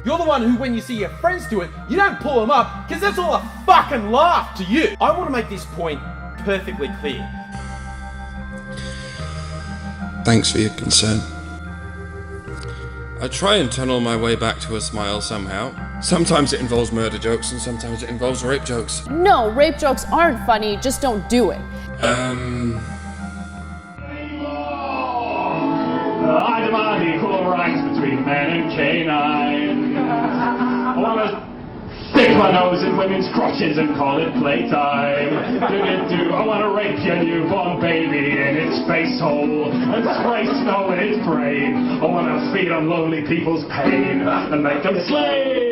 Speaker 32: You're the one who, when you see your friends do it, you don't pull them up, because that's all a fucking laugh to you. I want to make this point perfectly clear.
Speaker 24: Thanks for your concern. I try and tunnel my way back to a smile somehow. Sometimes it involves murder jokes and sometimes it involves rape jokes.
Speaker 1: No, rape jokes aren't funny, just don't do it.
Speaker 2: I demand equal rights between men and canine. I want to stick my nose in women's crotches and call it playtime. I want to rape your newborn baby in its face hole and spray snow in its brain. I want to feed on lonely people's pain and make them slaves.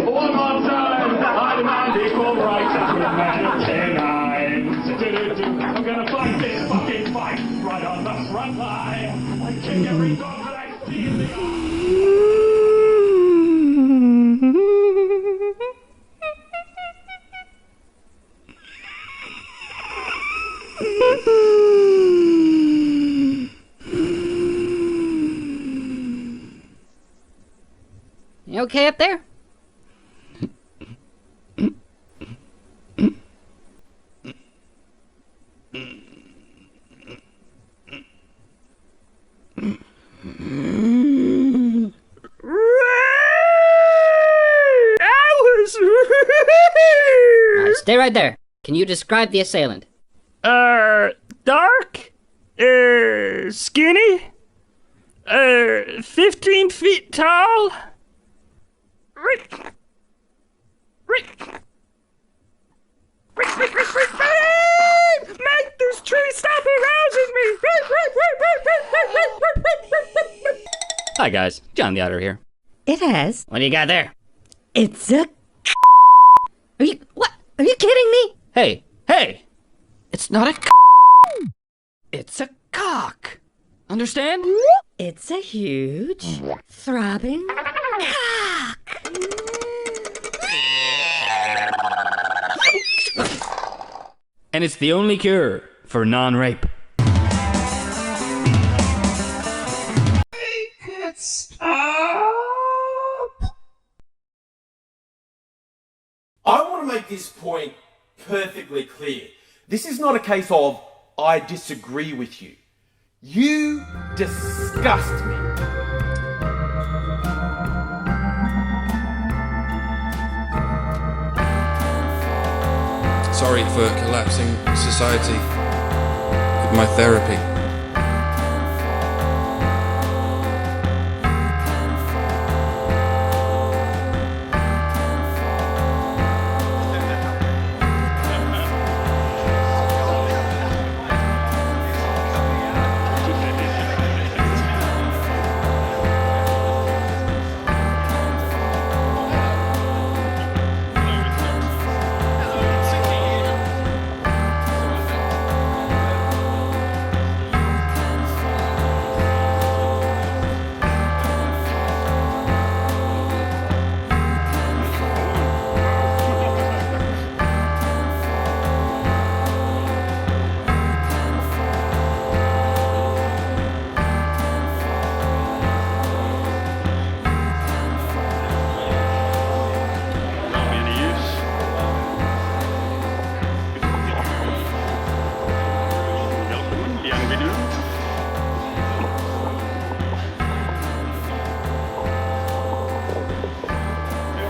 Speaker 2: One more time, I demand equal rights between men and canines. I'm gonna fight this fucking fight right on the front line. I kick every dog that I see in the
Speaker 27: You okay up there? Stay right there. Can you describe the assailant?
Speaker 6: Dark? Skinny? 15 feet tall? Rick! Make this tree stop arousing me!
Speaker 27: Hi guys, John the Otter here.
Speaker 7: It has.
Speaker 27: What do you got there?
Speaker 7: It's a...
Speaker 27: What? Are you kidding me? Hey! It's not a it's a cock. Understand?
Speaker 7: It's a huge, throbbing cock.
Speaker 6: And it's the only cure for non-rape.
Speaker 32: I want to make this point perfectly clear. This is not a case of, I disagree with you. You disgust me.
Speaker 24: Sorry for collapsing society with my therapy.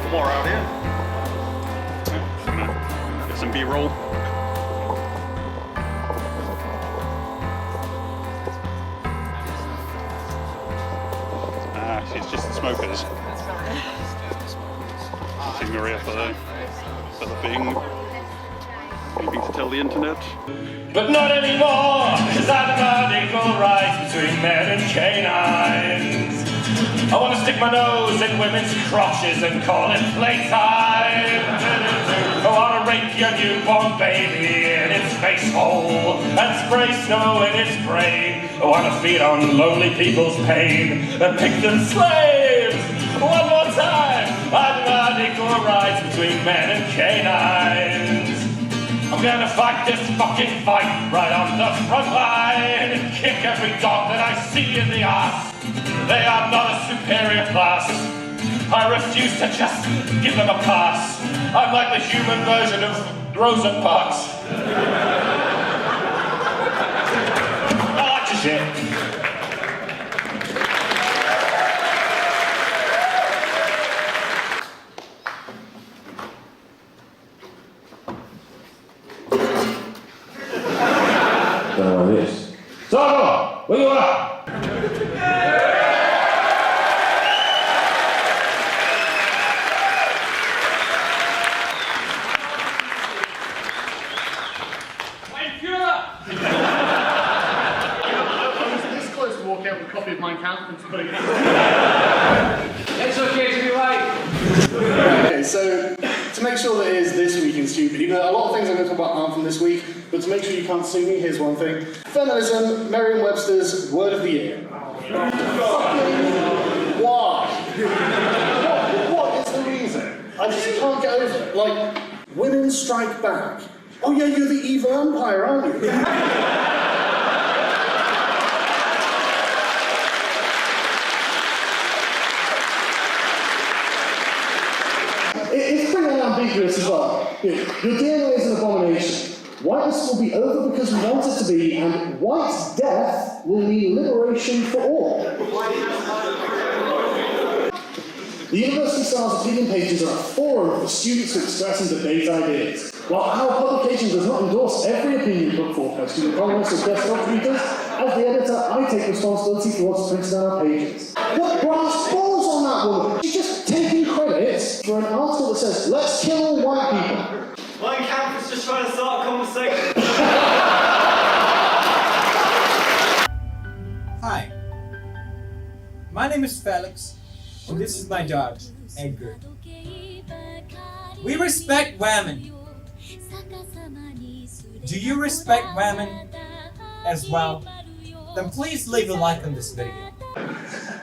Speaker 11: couple more out here. Get some B-roll. She's just the smokers. See Maria for the thing. Anything to tell the internet?
Speaker 2: But not anymore, cause I demand equal rights between men and canines. I want to stick my nose in women's crotches and call it playtime. I want to rape your newborn baby in its face hole and spray snow in its brain. I want to feed on lonely people's pain and pick them slaves. One more time, I demand equal rights between men and canines. I'm gonna fight this fucking fight right on the front line and kick every dog that I see in the ass. They are not a superior class. I refuse to just give them a pass. I'm like the human version of Rosa Parks. I like your shit.
Speaker 32: This. Sargon, where you at?
Speaker 22: I was this close to walk out with a copy of Mein Kampf and putting it in.
Speaker 12: It's okay to be right.
Speaker 22: Okay, so to make sure that it is this week in stupid, even though a lot of things I'm going to talk about aren't from this week, but to make sure you can't sue me, here's one thing. Feminism, Merriam-Webster's word of the year. Why? What is the reason? I just can't get over it. Like, women strike back. Oh yeah, you're the evil empire, aren't you? It's pretty unambiguous as well. Your DNA is an abomination. Whiteness will be over because we want it to be, and white death will mean liberation for all. The University Stars opinion pages are a forum for students to express and debate ideas. While our publication does not endorse every opinion put forth by student economists or guest contributors, as the editor, I take responsibility for what's printed on our pages. What brass balls on that woman? She's just taking credit for an article that says, let's kill all white people.
Speaker 12: Mein Kampf is just trying to start a conversation.
Speaker 13: Hi, my name is Felix, and this is my dog, Edgar. We respect women. Do you respect women as well? Then please leave a like on this video.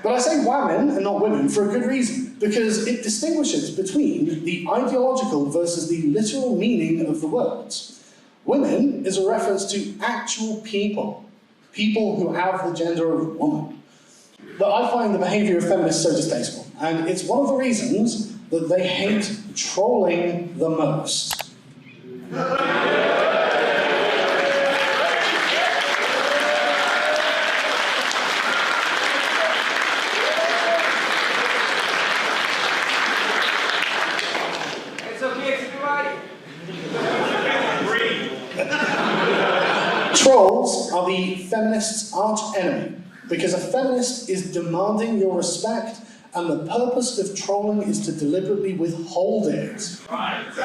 Speaker 22: But I say women and not women for a good reason, because it distinguishes between the ideological versus the literal meaning of the words. Women is a reference to actual people, people who have the gender of woman. But I find the behaviour of feminists so distasteful, and it's one of the reasons that they hate trolling the most. Trolls are the feminist's arch enemy, because a feminist is demanding your respect, and the purpose of trolling is to deliberately withhold it.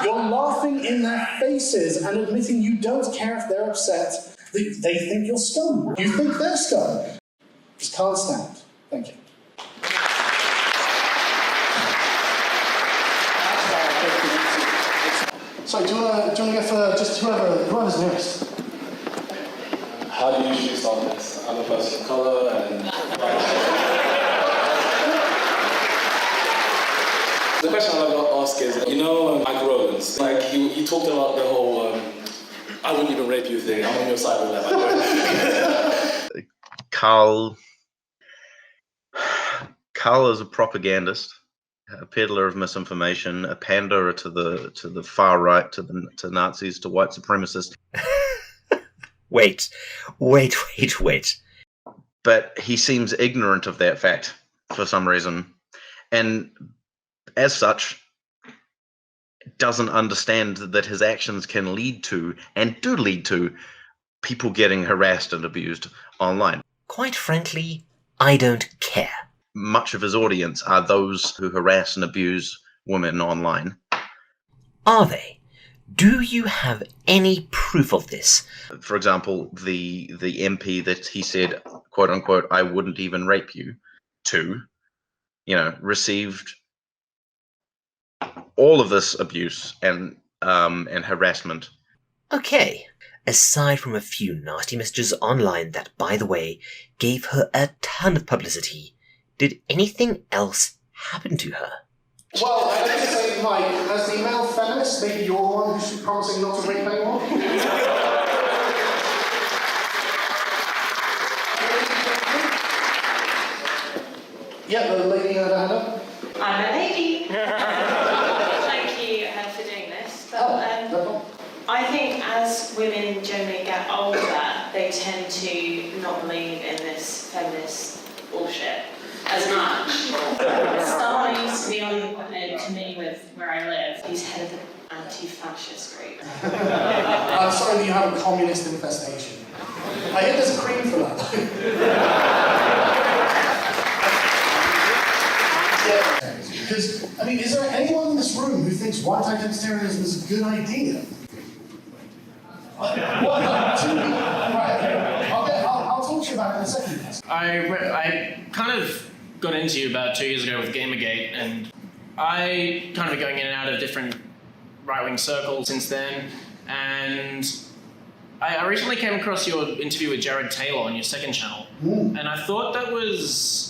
Speaker 22: You're laughing in their faces and admitting you don't care if they're upset, that they think you're scum. You think they're scum. Just can't stand. Thank you. So, do you want to go for just whoever's nearest?
Speaker 12: How do you usually start this? I'm a person of colour and... The question I like to ask is, you know Michael Rowlands, like he talked about the whole I wouldn't even rape you thing, I'm on your side with that.
Speaker 14: Carl is a propagandist, a peddler of misinformation, a panderer to the far right, to Nazis, to white supremacists.
Speaker 15: Wait.
Speaker 14: But he seems ignorant of that fact for some reason. And as such, doesn't understand that his actions can lead to, and do lead to, people getting harassed and abused online.
Speaker 15: Quite frankly, I don't care.
Speaker 14: Much of his audience are those who harass and abuse women online.
Speaker 15: Are they? Do you have any proof of this?
Speaker 14: For example, the MP that he said, quote unquote, I wouldn't even rape you, to, received all of this abuse and harassment.
Speaker 15: Okay. Aside from a few nasty messages online that, by the way, gave her a ton of publicity, did anything else happen to her?
Speaker 22: Well, I would say, Mike, as the male feminist, maybe you're one who's promising not to rape anyone? Yeah, the lady had a hand up.
Speaker 3: I'm a lady. Thank you for doing this. But I think as women generally get older, they tend to not believe in this feminist bullshit as much. Someone I used to be on a committee with where I live, he's head of the anti-fascist group.
Speaker 22: I'm sorry that you have a communist infestation. I hear there's a cream for that. Because, is there anyone in this room who thinks white identitarianism is a good idea? Right, I'll talk to you about it in a second.
Speaker 4: I kind of got into you about 2 years ago with Gamergate, and I kind of been going in and out of different right-wing circles since then, and I recently came across your interview with Jared Taylor on your second channel, and I thought that was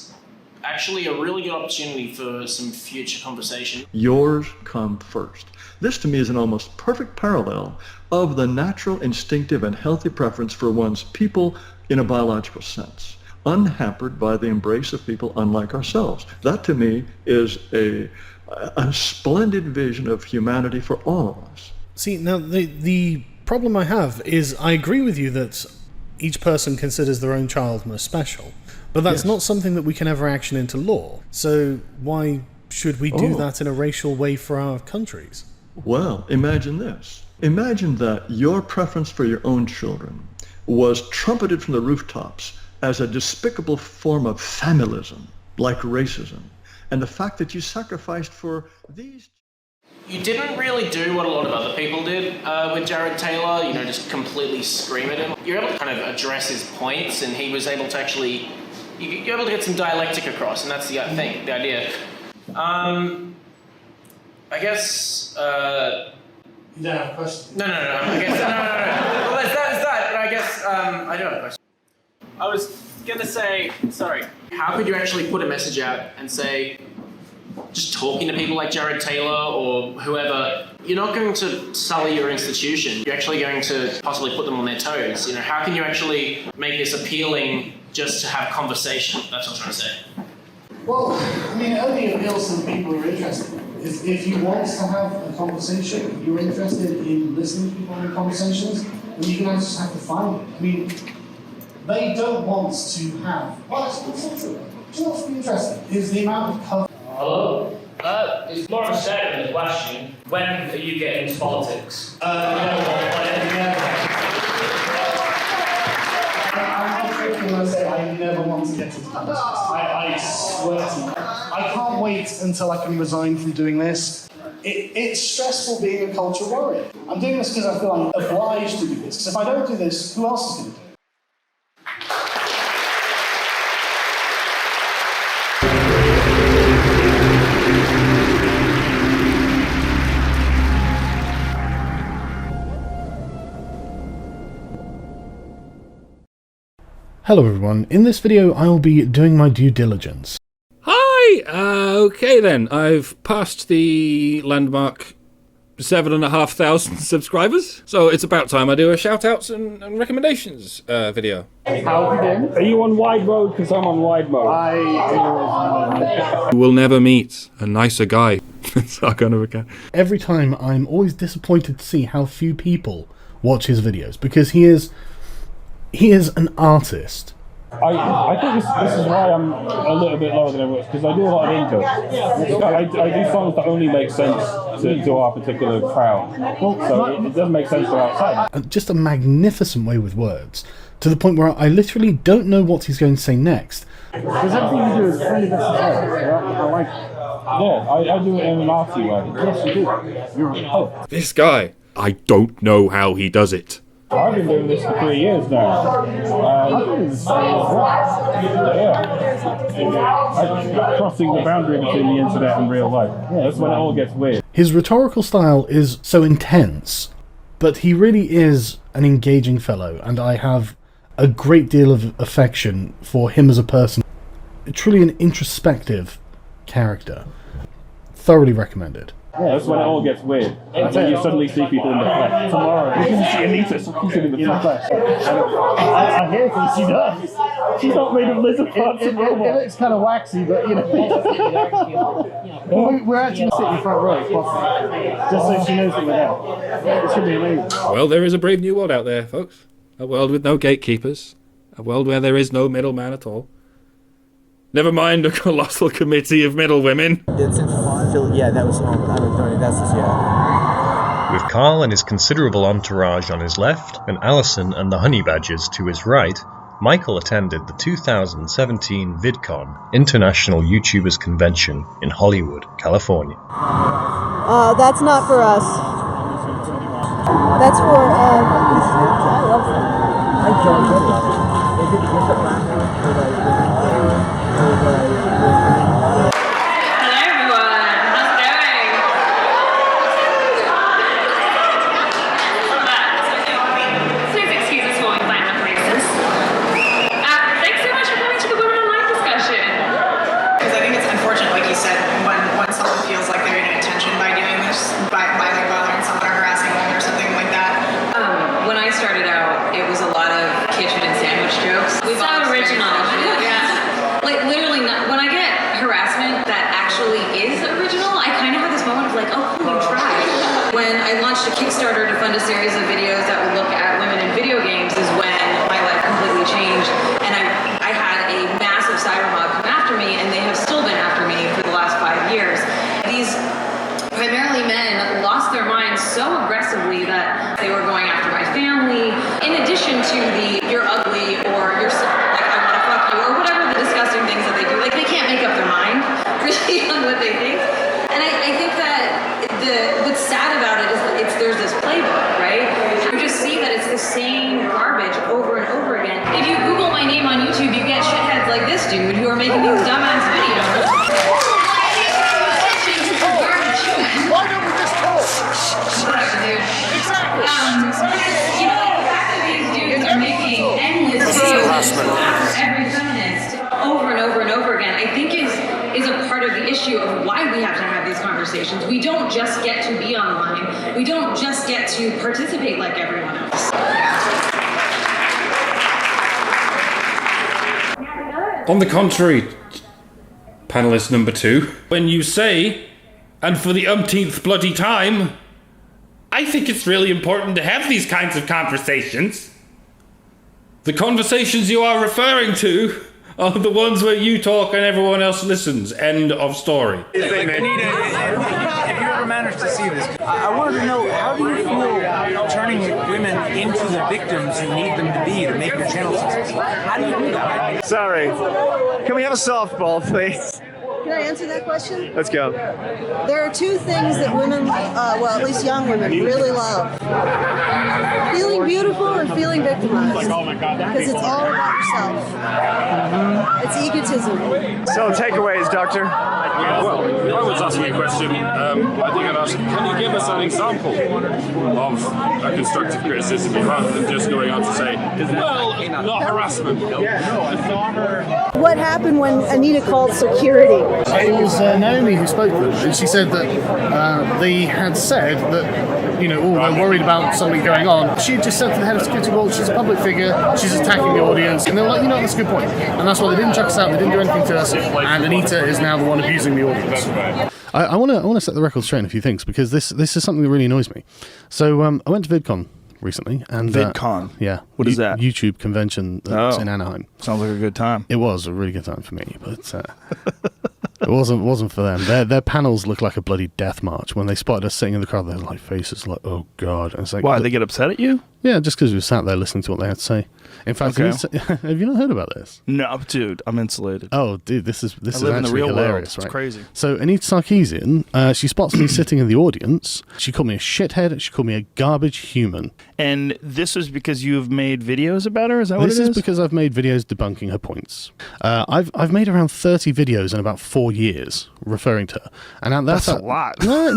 Speaker 4: actually a really good opportunity for some future conversation.
Speaker 5: Yours come first. This to me is an almost perfect parallel of the natural, instinctive, and healthy preference for one's people in a biological sense, unhampered by the embrace of people unlike ourselves. That to me is a splendid vision of humanity for all of us.
Speaker 9: See, now the problem I have is I agree with you that each person considers their own child most special, but that's not something that we can ever action into law. So why should we do that in a racial way for our countries?
Speaker 5: Well, imagine this. Imagine that your preference for your own children was trumpeted from the rooftops as a despicable form of familism, like racism, and the fact that you sacrificed for these...
Speaker 4: You didn't really do what a lot of other people did with Jared Taylor, just completely scream at him. You're able to kind of address his points, and he was able to actually... You're able to get some dialectic across, and that's the thing, the idea. I guess...
Speaker 22: You don't have a question?
Speaker 4: No. I guess, no. Well, there's that, but I guess I do have a question. I was gonna say, sorry, how could you actually put a message out and say, just talking to people like Jared Taylor or whoever, you're not going to sully your institution. You're actually going to possibly put them on their toes. How can you actually make this appealing just to have conversation? That's what I'm trying to say.
Speaker 22: Well, it only appeals to the people who are interested. If you want to have a conversation, you're interested in listening to people in conversations, then you guys just have to find it. They don't want to have... Well, it's not true. Do you know what's really interesting? Is the amount of cover...
Speaker 10: Hello? It's more of a statement than a question. When are you getting into politics?
Speaker 22: I'm not joking when I say I never want to get into politics. I swear to you. I can't wait until I can resign from doing this. It's stressful being a culture warrior. I'm doing this because I feel I'm obliged to do this. Because if I don't do this, who else is going to do it?
Speaker 16: Hello everyone, in this video I will be doing my due diligence.
Speaker 24: Hi! Okay then, I've passed the landmark 7,500 subscribers, so it's about time I do a shout-outs and recommendations video.
Speaker 2: How have you been? Are you on wide mode? Because I'm on wide mode.
Speaker 24: You will never meet a nicer guy than Sargon of Akkad.
Speaker 16: Every time I'm always disappointed to see how few people watch his videos, because he is an artist
Speaker 2: I think this is why I'm a little bit lower than everyone else, because I do a lot of in-jokes. I do songs that only make sense to our particular crowd. So it doesn't make sense to outside.
Speaker 16: Just a magnificent way with words, to the point where I literally don't know what he's going to say next.
Speaker 2: Because everything you do is really necessary. I like it. Yeah, I do it in an arty way. Yes, you do. You're a poet.
Speaker 24: This guy, I don't know how he does it.
Speaker 2: I've been doing this for 3 years now. Crossing the boundary between the internet and real life. Yeah, that's when it all gets weird.
Speaker 16: His rhetorical style is so intense, but he really is an engaging fellow, and I have a great deal of affection for him as a person. Truly an introspective character. Thoroughly recommended.
Speaker 2: Yeah, that's when it all gets weird. That's when you suddenly see people in the flesh. Tomorrow, you can see Anita succeeding in the flesh. I hear things she does. She's not made of lizard parts and robots.
Speaker 17: It looks kind of waxy, but you know. We're actually sitting in front row, if possible, just so she knows that we're there. It's going to be amazing.
Speaker 24: Well, there is a brave new world out there, folks. A world with no gatekeepers. A world where there is no middleman at all. Never mind a colossal committee of middle women.
Speaker 13: Yeah, that was
Speaker 18: With Carl and his considerable entourage on his left, and Alison and the Honey Badgers to his right, Michael attended the 2017 VidCon International YouTubers Convention in Hollywood, California.
Speaker 19: That's not for us. That's for, I love them.
Speaker 20: Kickstarter to fund a series of videos that would look at women in video games is when my life completely changed, and I had a massive cyber mob come after me, and they have still been after me for the last 5 years. These primarily men lost their minds so aggressively that they were going after my family, in addition to the you're ugly or you're like I want to fuck you or whatever the disgusting things that they do. Like they can't make up their mind really on what they think, and I think that what's sad about it is that there's this playbook, right? You just see that it's the same garbage over and over again. If you Google my name on YouTube, you get shitheads like this dude who are making these dumbass videos.
Speaker 6: Why don't we just talk?
Speaker 20: Whatever, dude. Exactly. You know, the fact that these dudes are making endless videos after every feminist over and over and over again, I think is a part of the issue of why we have to have these conversations. We don't just get to be online. We don't just get to participate like everyone else.
Speaker 24: On the contrary, panelist number 2, when you say, and for the umpteenth bloody time, I think it's really important to have these kinds of conversations. The conversations you are referring to are the ones where you talk and everyone else listens. End of story.
Speaker 13: If you ever managed to see this, I wanted to know, how do you feel turning women into the victims you need them to be to make your channel successful? How do you do that?
Speaker 6: Sorry. Can we have a softball, please?
Speaker 19: Can I answer that question?
Speaker 6: Let's go.
Speaker 19: There are two things that women, well, at least young women, really love. Feeling beautiful and feeling victimized. Because it's all about yourself. It's egotism.
Speaker 6: So, takeaways, Doctor?
Speaker 21: Well, if I was asking a question, I think I'd ask, can you give us an example of a constructive criticism rather than just going on to say, well, not harassment?
Speaker 19: What happened when Anita called security?
Speaker 16: It was Naomi who spoke to them, and she said that they had said that, you know, they're worried about something going on. She had just said to the head of security, well, she's a public figure, she's attacking the audience, and they were like, you know, that's a good point. And that's why they didn't chuck us out, they didn't do anything to us, and Anita is now the one abusing the audience. I want to set the record straight on a few things, because this is something that really annoys me. So I went to VidCon recently. And
Speaker 1: VidCon?
Speaker 16: Yeah.
Speaker 1: What is that?
Speaker 16: YouTube convention that's in Anaheim.
Speaker 1: Sounds like a good time.
Speaker 16: It was a really good time for me, but it wasn't for them. Their panels look like a bloody death march. When they spotted us sitting in the crowd, their like faces like, oh god. And it's like,
Speaker 1: why, they get upset at you?
Speaker 16: Yeah, just because we sat there listening to what they had to say. In fact,
Speaker 1: Okay.
Speaker 16: have you not heard about this?
Speaker 1: No, dude, I'm insulated.
Speaker 16: Oh, dude, this is
Speaker 1: I live in the
Speaker 16: actually
Speaker 1: real world.
Speaker 16: hilarious,
Speaker 1: It's
Speaker 16: right?
Speaker 1: crazy.
Speaker 16: So Anita Sarkeesian, she spots me sitting in the audience. She called me a shithead. She called me a garbage human.
Speaker 1: And this was because you've made videos about her? Is that what it is?
Speaker 16: This is because I've made videos debunking her points. I've made around 30 videos in about 4 years referring to her. And that's
Speaker 1: a lot.
Speaker 16: No.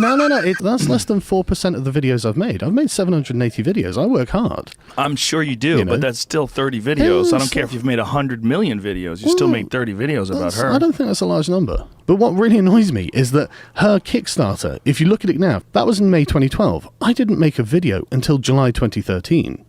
Speaker 16: That's less than 4% of the videos I've made. I've made 780 videos. I work hard.
Speaker 1: I'm sure you do, but that's still 30 videos. I don't care if you've made 100 million videos. You still made 30 videos about her.
Speaker 16: I don't think that's a large number. But what really annoys me is that her Kickstarter, if you look at it now, that was in May 2012. I didn't make a video until July 2013.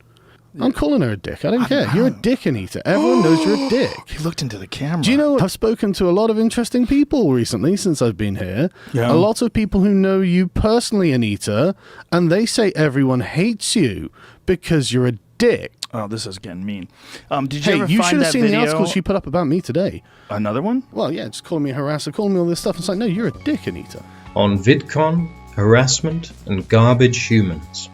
Speaker 16: I'm calling her a dick. I don't care. You're a dick, Anita. Everyone knows you're a dick.
Speaker 1: He looked into the camera.
Speaker 16: Do you know, I've spoken to a lot of interesting people recently since I've been here.
Speaker 1: Yeah.
Speaker 16: A lot of people who know you personally, Anita, and they say everyone hates you because you're a dick.
Speaker 1: Oh, this is getting mean. Did you
Speaker 16: Hey,
Speaker 1: ever
Speaker 16: you
Speaker 1: find
Speaker 16: should have
Speaker 1: that
Speaker 16: seen
Speaker 1: video?
Speaker 16: the article she put up about me today.
Speaker 1: Another one?
Speaker 16: Well, yeah, just calling me a harasser, calling me all this stuff. It's like, no, you're a dick, Anita.
Speaker 18: On VidCon, harassment and garbage humans.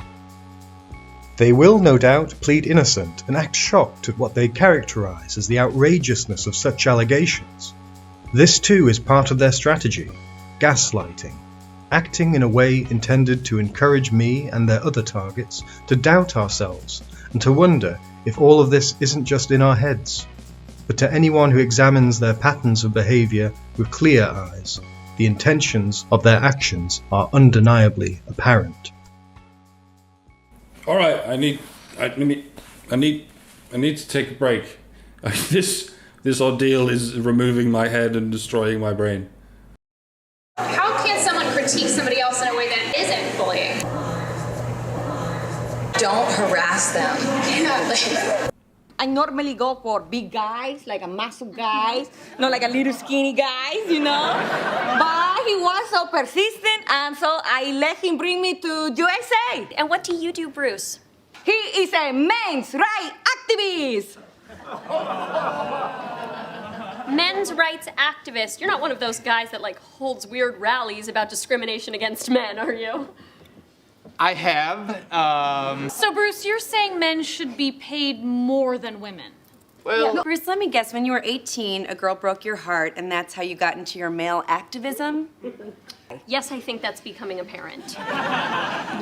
Speaker 18: They will, no doubt, plead innocent and act shocked at what they characterize as the outrageousness of such allegations. This too is part of their strategy, gaslighting, acting in a way intended to encourage me and their other targets to doubt ourselves and to wonder if all of this isn't just in our heads. But to anyone who examines their patterns of behavior with clear eyes, the intentions of their actions are undeniably apparent.
Speaker 24: All right, I need to take a break. This ordeal is removing my head and destroying my brain.
Speaker 7: How can someone critique somebody else in a way that isn't bullying?
Speaker 8: Don't harass them.
Speaker 11: I normally go for big guys, like a massive guys, not like a little skinny guys, you know? But he was so persistent, and so I let him bring me to USA.
Speaker 23: And what do you do, Bruce?
Speaker 11: He is a men's rights activist.
Speaker 23: Men's rights activist. You're not one of those guys that like holds weird rallies about discrimination against men, are you?
Speaker 25: I have.
Speaker 23: So Bruce, you're saying men should be paid more than women?
Speaker 25: Well,
Speaker 26: Yeah. Bruce, let me guess. When you were 18, a girl broke your heart, and that's how you got into your male activism?
Speaker 23: Yes, I think that's becoming apparent.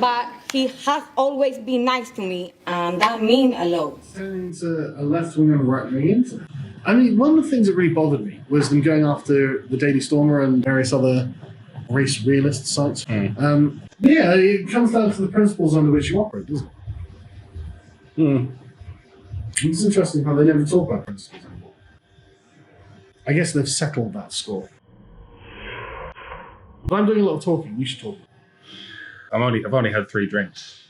Speaker 11: But he has always been nice to me, and that means a lot.
Speaker 16: It's a left wing and a right wing internet. I mean, one of the things that really bothered me was them going after the Daily Stormer and various other race realist sites. Yeah, it comes down to the principles under which you operate, doesn't it? It's interesting how they never talk about principles anymore. I guess they've settled that score. If I'm doing a lot of talking, you should talk.
Speaker 24: I've only had 3 drinks.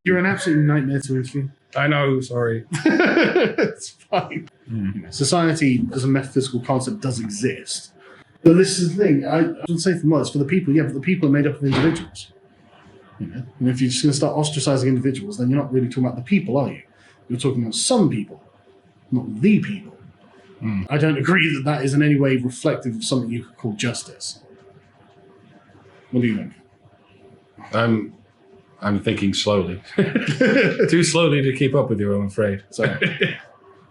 Speaker 16: You're an absolute nightmare to interview.
Speaker 24: I know, sorry.
Speaker 16: It's fine. You know, society as a metaphysical concept does exist. But this is the thing, I would say for most, for the people, yeah, but the people are made up of individuals. You know? And if you're just going to start ostracizing individuals, then you're not really talking about the people, are you? You're talking about some people, not the people. I don't agree that that is in any way reflective of something you could call justice. What do you think?
Speaker 24: I'm thinking slowly. Too slowly to keep up with you, I'm afraid.
Speaker 16: Sorry.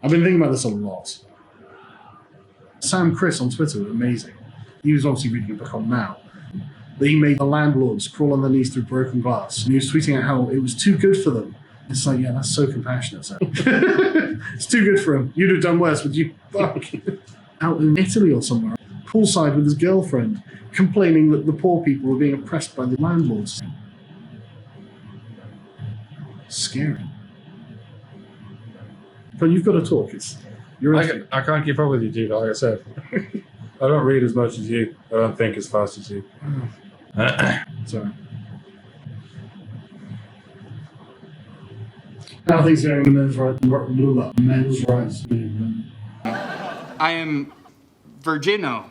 Speaker 16: I've been thinking about this a lot. Sam Chris on Twitter was amazing. He was obviously reading a book on Now. He made the landlords crawl on their knees through broken glass. And he was tweeting out how it was too good for them. It's like, yeah, that's so compassionate, Sam. It's too good for him. You'd have done worse, but you fuck. Out in Italy or somewhere, poolside with his girlfriend, complaining that the poor people were being oppressed by the landlords. Scary. But you've got to talk.
Speaker 24: I can't keep up with you, dude, like I said. I don't read as much as you. I don't think as fast as you.
Speaker 16: Sorry. How are things going in the men's rights movement?
Speaker 25: I am Virgino.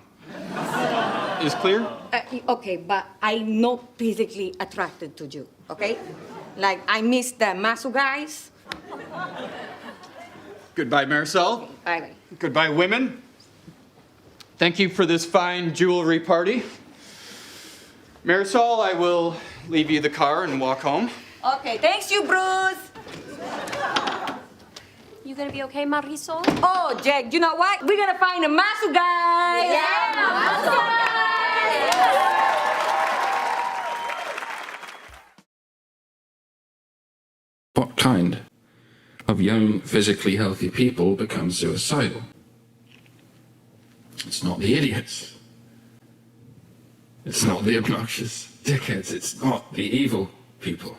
Speaker 25: Is clear?
Speaker 11: Okay, but I'm not physically attracted to you, okay? Like, I miss the Masu guys.
Speaker 25: Goodbye, Marisol.
Speaker 11: Bye-bye.
Speaker 25: Goodbye, women. Thank you for this fine jewelry party. Marisol, I will leave you the car and walk home.
Speaker 11: Okay, thanks you, Bruce.
Speaker 23: You gonna be okay, Marisol?
Speaker 11: Oh, Jack, you know what? We're gonna find a Masu guy.
Speaker 23: Yeah, Masu
Speaker 11: guy.
Speaker 24: What kind of young, physically healthy people become suicidal? It's not the idiots. It's not the obnoxious dickheads. It's not the evil people.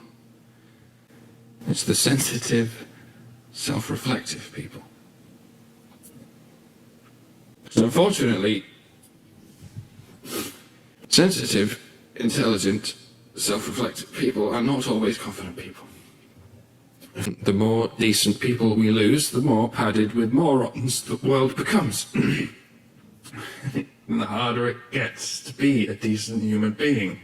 Speaker 24: It's the sensitive, self-reflective people. So unfortunately, sensitive, intelligent, self-reflective people are not always confident people. The more decent people we lose, the more padded with morons the world becomes. And the harder it gets to be a decent human being.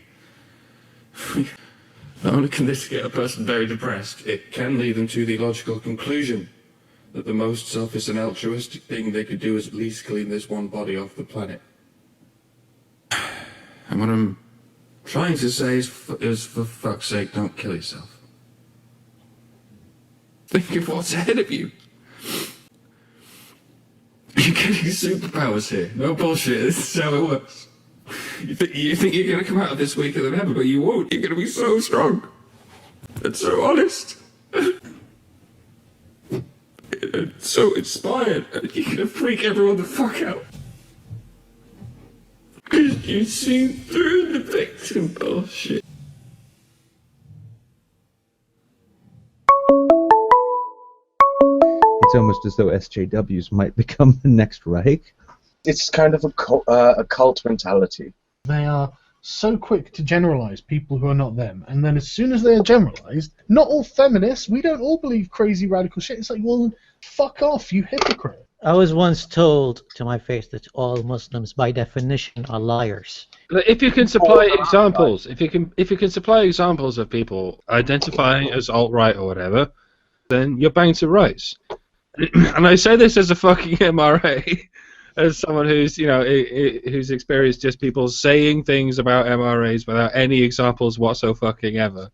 Speaker 24: Not only can this get a person very depressed, it can lead them to the logical conclusion that the most selfish and altruistic thing they could do is at least clean this one body off the planet. And what I'm trying to say is for fuck's sake, don't kill yourself. Think of what's ahead of you. You're getting superpowers here. No bullshit, this is how it works. You think you're going to come out of this weaker than ever, but you won't. You're going to be so strong. And so honest. And so inspired. And you're going to freak everyone the fuck out. Because you've seen through the victim bullshit.
Speaker 3: It's almost as though SJWs might become the next Reich.
Speaker 8: It's kind of a cult mentality.
Speaker 22: They are so quick to generalize people who are not them, and then as soon as they are generalized, not all feminists, we don't all believe crazy radical shit. It's like, well, fuck off, you hypocrite.
Speaker 9: I was once told to my face that all Muslims, by definition, are liars.
Speaker 24: If you can supply examples, if you can supply examples of people identifying as alt-right or whatever, then you're bound to rise. And I say this as a fucking MRA, as someone who's, you know, who's experienced just people saying things about MRAs without any examples whatsoever.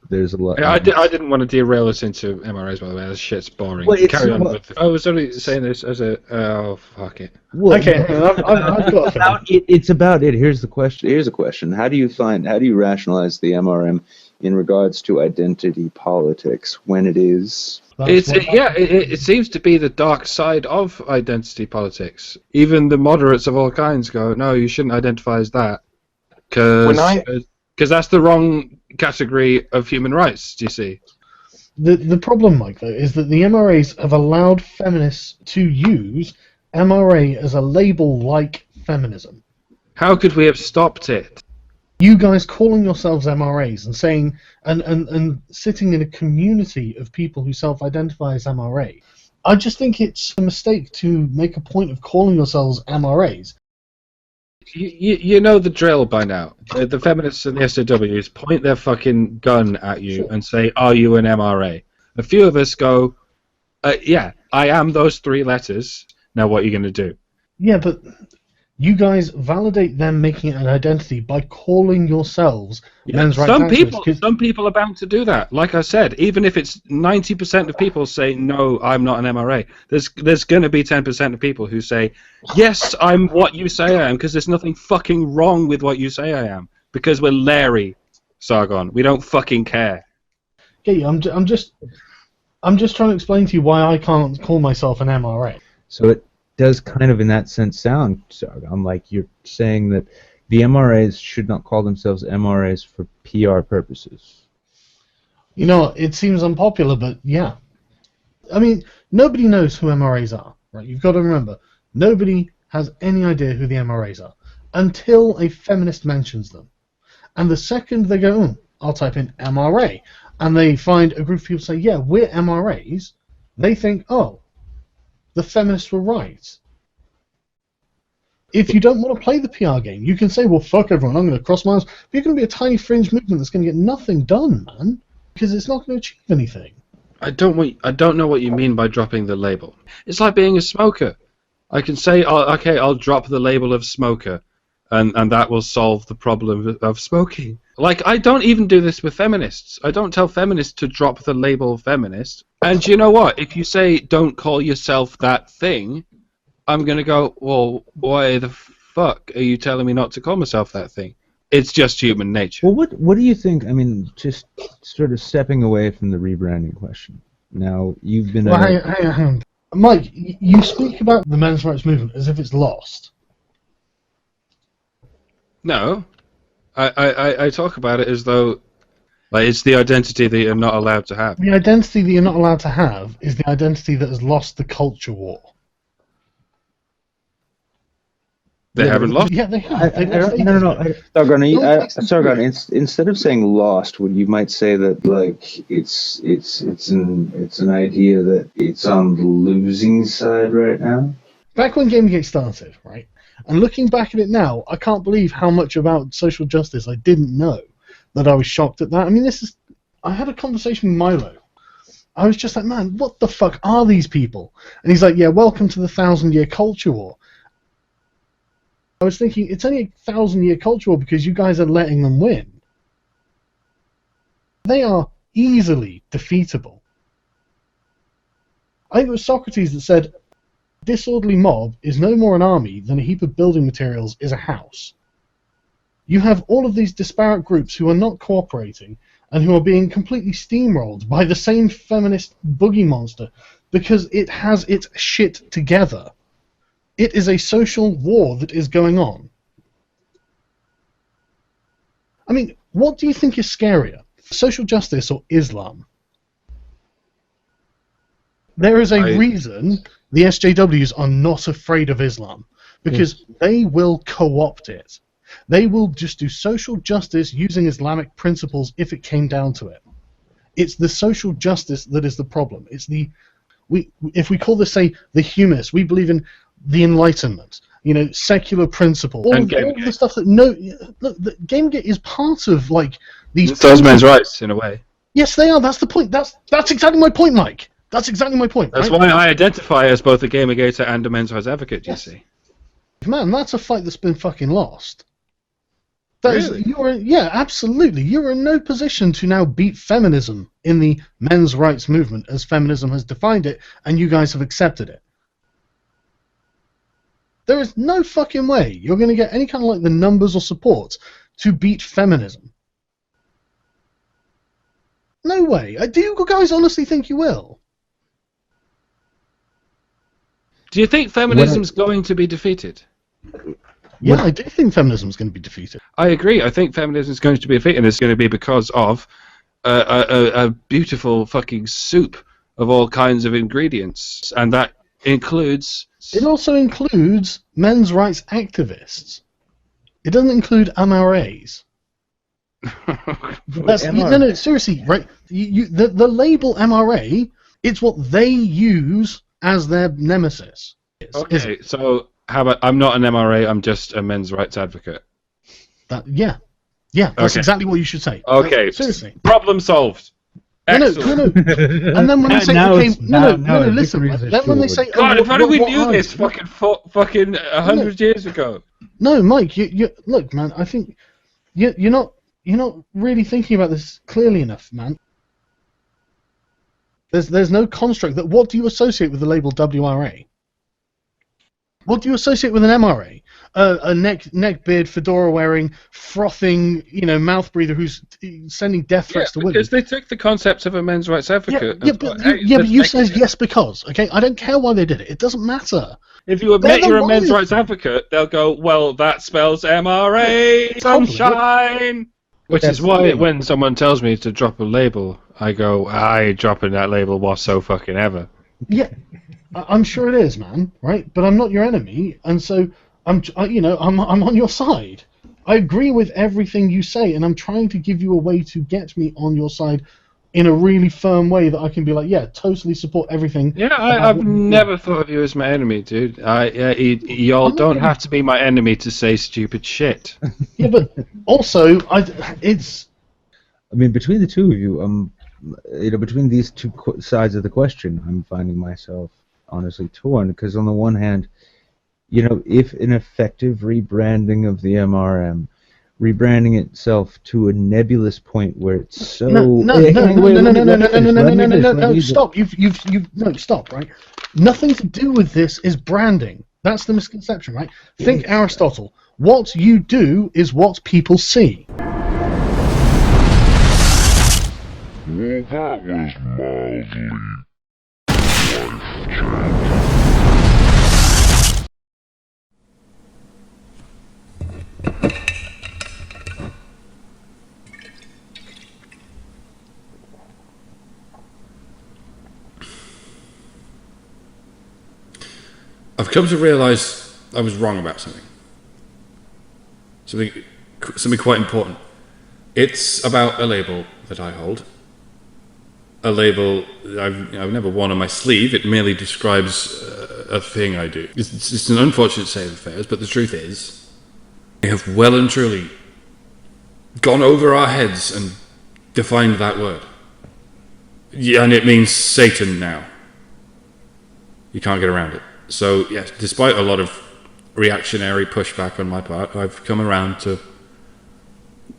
Speaker 3: There's a lot.
Speaker 24: I didn't want to derail us into MRAs, by the way. This shit's boring.
Speaker 3: Well,
Speaker 24: Carry on with it. I was only saying this as a... Oh, fuck it.
Speaker 3: Well,
Speaker 22: okay, I've got
Speaker 3: it's about it. Here's the question. Here's a question. How do you rationalize the MRM in regards to identity politics when it is...
Speaker 24: It seems to be the dark side of identity politics. Even the moderates of all kinds go, no, you shouldn't identify as that, because that's the wrong category of human rights. Do you see?
Speaker 22: The problem, Mike, though, is that the MRAs have allowed feminists to use MRA as a label like feminism.
Speaker 24: How could we have stopped it?
Speaker 22: You guys calling yourselves MRAs and saying and sitting in a community of people who self-identify as MRA, I just think it's a mistake to make a point of calling yourselves MRAs.
Speaker 24: You know the drill by now. The feminists and the SJWs point their fucking gun at you and say, "Are you an MRA?" A few of us go, "Yeah, I am those three letters." Now, what are you going to do?
Speaker 22: Yeah, but you guys validate them making it an identity by calling yourselves men's rights activists.
Speaker 24: Some people are bound to do that. Like I said, even if it's 90% of people say, no, I'm not an MRA, there's going to be 10% of people who say, yes, I'm what you say I am, because there's nothing fucking wrong with what you say I am. Because we're Larry, Sargon. We don't fucking care.
Speaker 22: Yeah, I'm just trying to explain to you why I can't call myself an MRA.
Speaker 3: So it does kind of in that sense sound, Sargon, like you're saying that the MRAs should not call themselves MRAs for PR purposes.
Speaker 22: You know, it seems unpopular, but yeah. I mean, nobody knows who MRAs are, right? You've got to remember, nobody has any idea who the MRAs are until a feminist mentions them. And the second they go, I'll type in MRA, and they find a group of people say, yeah, we're MRAs, they think, oh, the feminists were right. If you don't want to play the PR game, you can say, well, fuck everyone, I'm going to cross my arms. But you're going to be a tiny fringe movement that's going to get nothing done, man. Because it's not going to achieve anything.
Speaker 4: I don't know what you mean by dropping the label. It's like being a smoker. I can say, okay, I'll drop the label of smoker, and that will solve the problem of smoking. Like, I don't even do this with feminists. I don't tell feminists to drop the label feminist. And you know what? If you say, don't call yourself that thing, I'm going to go, well, why the fuck are you telling me not to call myself that thing? It's just human nature.
Speaker 3: Well, what do you think? I mean, just sort of stepping away from the rebranding question. Now, you've been...
Speaker 22: Well, hang on. Mike, you speak about the men's rights movement as if it's lost.
Speaker 4: No. I talk about it as though like it's the identity that you're not allowed to have.
Speaker 22: The identity that you're not allowed to have is the identity that has lost the culture war.
Speaker 4: They haven't lost.
Speaker 22: Yeah, they have.
Speaker 3: No. Sargon, instead of saying lost, you might say that like it's an idea that it's on the losing side right now.
Speaker 22: Back when Gamergate started, right, and looking back at it now, I can't believe how much about social justice I didn't know. That I was shocked at that. I mean, I had a conversation with Milo. I was just like, man, what the fuck are these people? And he's like, yeah, welcome to the 1,000-year culture war. I was thinking, it's only a 1,000-year culture war because you guys are letting them win. They are easily defeatable. I think it was Socrates that said, disorderly mob is no more an army than a heap of building materials is a house. You have all of these disparate groups who are not cooperating and who are being completely steamrolled by the same feminist boogie monster because it has its shit together. It is a social war that is going on. I mean, what do you think is scarier, social justice or Islam? There is a reason the SJWs are not afraid of Islam, because they will co-opt it. They will just do social justice using Islamic principles if it came down to it. It's the social justice that is the problem. It's if we call this, say, the humanists, we believe in the Enlightenment, secular principle, all of the stuff that look, Gamergate is part of like these.
Speaker 4: Those men's rights, in a way.
Speaker 22: Yes, they are. That's the point. That's exactly my point, Mike. That's exactly my point.
Speaker 4: That's why I identify as both a Gamergater and a men's rights advocate. You see,
Speaker 22: man, that's a fight that's been fucking lost.
Speaker 4: Really?
Speaker 22: Yeah, absolutely. You're in no position to now beat feminism in the men's rights movement as feminism has defined it, and you guys have accepted it. There is no fucking way you're going to get any kind of like the numbers or support to beat feminism. No way. Do you guys honestly think you will?
Speaker 4: Do you think feminism's going to be defeated?
Speaker 22: Yeah, I do think feminism is going to be defeated.
Speaker 4: I agree. I think feminism is going to be defeated, and it's going to be because of a beautiful fucking soup of all kinds of ingredients, and that includes...
Speaker 22: It also includes men's rights activists. It doesn't include MRAs. No, seriously, right? The label MRA, it's what they use as their nemesis.
Speaker 4: Okay, so how about I'm not an MRA, I'm just a men's rights advocate.
Speaker 22: Yeah, that's exactly what you should say.
Speaker 4: Okay,
Speaker 22: seriously.
Speaker 4: Problem solved.
Speaker 22: Excellent. And then when they say, listen. Then when they say,
Speaker 4: God, if only we knew this fucking 100 years ago.
Speaker 22: No, Mike, you look, man. I think you're not really thinking about this clearly enough, man. There's no construct that. What do you associate with the label WRA? What do you associate with an MRA? A neck beard, fedora wearing, frothing, mouth breather who's sending death threats to women.
Speaker 4: Because they took the concept of a men's rights advocate.
Speaker 22: But you said yes because. Okay, I don't care why they did it. It doesn't matter.
Speaker 4: If you admit you're a men's rights advocate, they'll go, well, that spells MRA, sunshine. Which is why when someone tells me to drop a label, I go, I ain't dropping that label whatso fucking ever.
Speaker 22: Yeah. I'm sure it is, man. Right, but I'm not your enemy, and so I'm on your side. I agree with everything you say, and I'm trying to give you a way to get me on your side in a really firm way that I can be like, yeah, totally support everything.
Speaker 4: Yeah, I've never thought of you as my enemy, dude. Y'all don't have to be my enemy to say stupid shit.
Speaker 22: Yeah, but also,
Speaker 3: I mean, between the two of you, between these two sides of the question, I'm finding myself honestly torn, because on the one hand, if an effective rebranding of the MRM, rebranding itself to a nebulous point where it's so
Speaker 22: no, stop. Stop, right? Nothing to do with this is branding. That's the misconception, right? Think Aristotle. What you do is what people see.
Speaker 2: Well, that was mildly
Speaker 24: I've come to realise I was wrong about something. Something quite important. It's about a label that I hold. A label that I've never worn on my sleeve. It merely describes a thing I do. It's an unfortunate state of affairs, but the truth is, we have well and truly gone over our heads and defined that word. Yeah, and it means Satan now. You can't get around it. So, yes, despite a lot of reactionary pushback on my part, I've come around to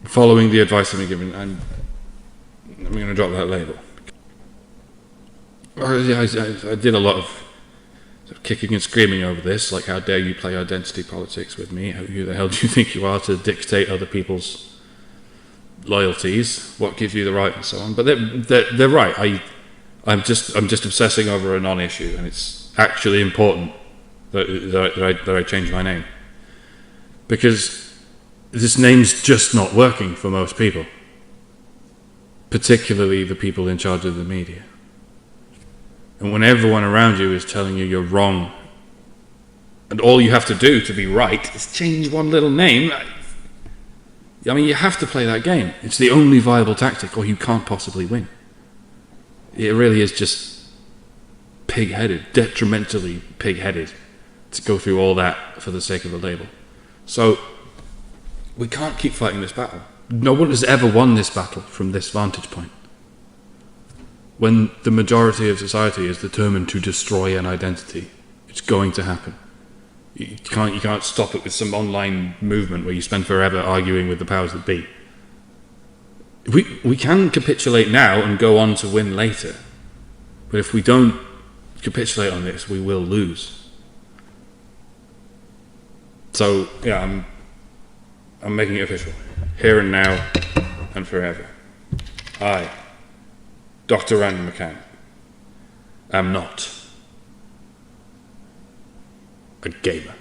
Speaker 24: following the advice I've been given, and I'm going to drop that label. I did a lot of sort of kicking and screaming over this, like, how dare you play identity politics with me? Who the hell do you think you are to dictate other people's loyalties? What gives you the right, and so on? But they're right. I'm just obsessing over a non-issue, and it's actually important that I change my name, because this name's just not working for most people, particularly the people in charge of the media. And when everyone around you is telling you you're wrong, and all you have to do to be right is change one little name, I mean, you have to play that game. It's the only viable tactic, or you can't possibly win. It really is just pig-headed, detrimentally pig-headed, to go through all that for the sake of a label. So we can't keep fighting this battle. No one has ever won this battle from this vantage point. When the majority of society is determined to destroy an identity, it's going to happen. You can't stop it with some online movement where you spend forever arguing with the powers that be. We can capitulate now and go on to win later, but if we don't capitulate on this, we will lose. So yeah, I'm making it official, here and now and forever. I, Dr. Random McCann, am not a gamer.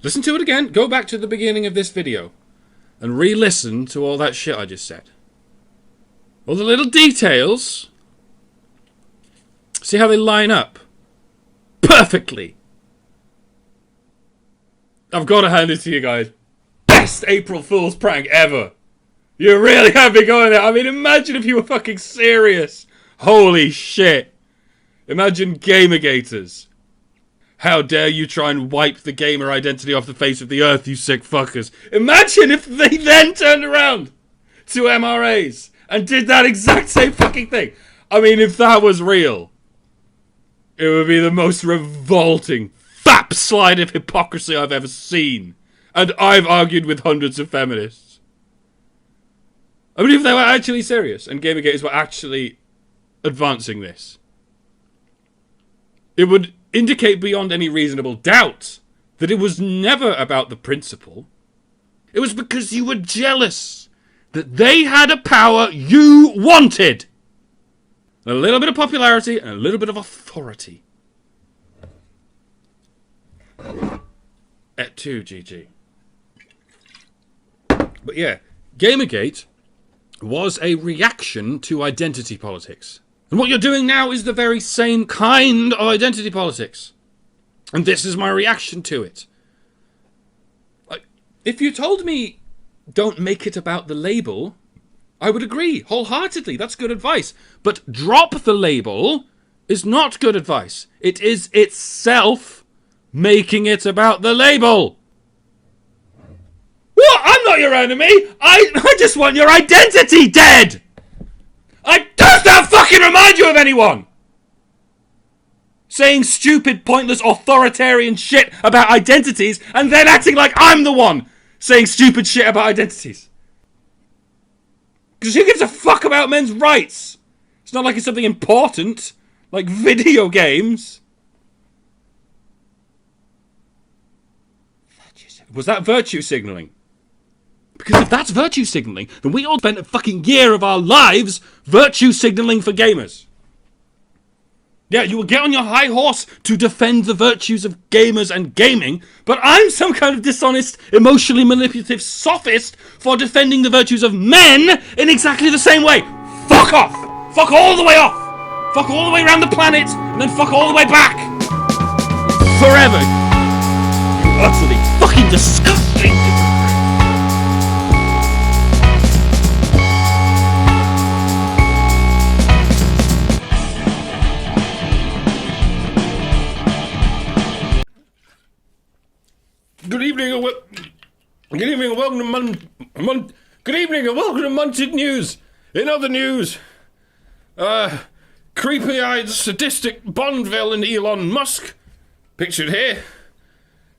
Speaker 24: Listen to it again. Go back to the beginning of this video and re-listen to all that shit I just said. All the little details. See how they line up perfectly. I've got to hand it to you guys. Best April Fool's prank ever. You really have me going there. I mean, imagine if you were fucking serious. Holy shit. Imagine Gamergaters. How dare you try and wipe the gamer identity off the face of the earth, you sick fuckers. Imagine if they then turned around to MRAs and did that exact same fucking thing. I mean, if that was real, it would be the most revolting fap slide of hypocrisy I've ever seen. And I've argued with hundreds of feminists. I mean, if they were actually serious and Gamergaters were actually advancing this, it would indicate beyond any reasonable doubt that it was never about the principle. It was because you were jealous that they had a power you wanted. A little bit of popularity and a little bit of authority. Et tu, GG. But yeah, Gamergate was a reaction to identity politics. And what you're doing now is the very same kind of identity politics. And this is my reaction to it. Like, if you told me, don't make it about the label, I would agree wholeheartedly. That's good advice. But drop the label is not good advice. It is itself making it about the label. What? I'm not your enemy. I just want your identity dead. Does that fucking remind you of anyone? Saying stupid, pointless, authoritarian shit about identities and then acting like I'm the one saying stupid shit about identities. Because who gives a fuck about men's rights? It's not like it's something important, like video games. Was that virtue signaling? Because if that's virtue signaling, then we all spent a fucking year of our lives virtue signaling for gamers. Yeah, you will get on your high horse to defend the virtues of gamers and gaming, but I'm some kind of dishonest, emotionally manipulative sophist for defending the virtues of men in exactly the same way. Fuck off! Fuck all the way off! Fuck all the way around the planet, and then fuck all the way back! Forever! You utterly fucking disgusting! Good evening and welcome to Good evening and welcome to Munted News. In other news, creepy-eyed, sadistic Bond villain Elon Musk, pictured here,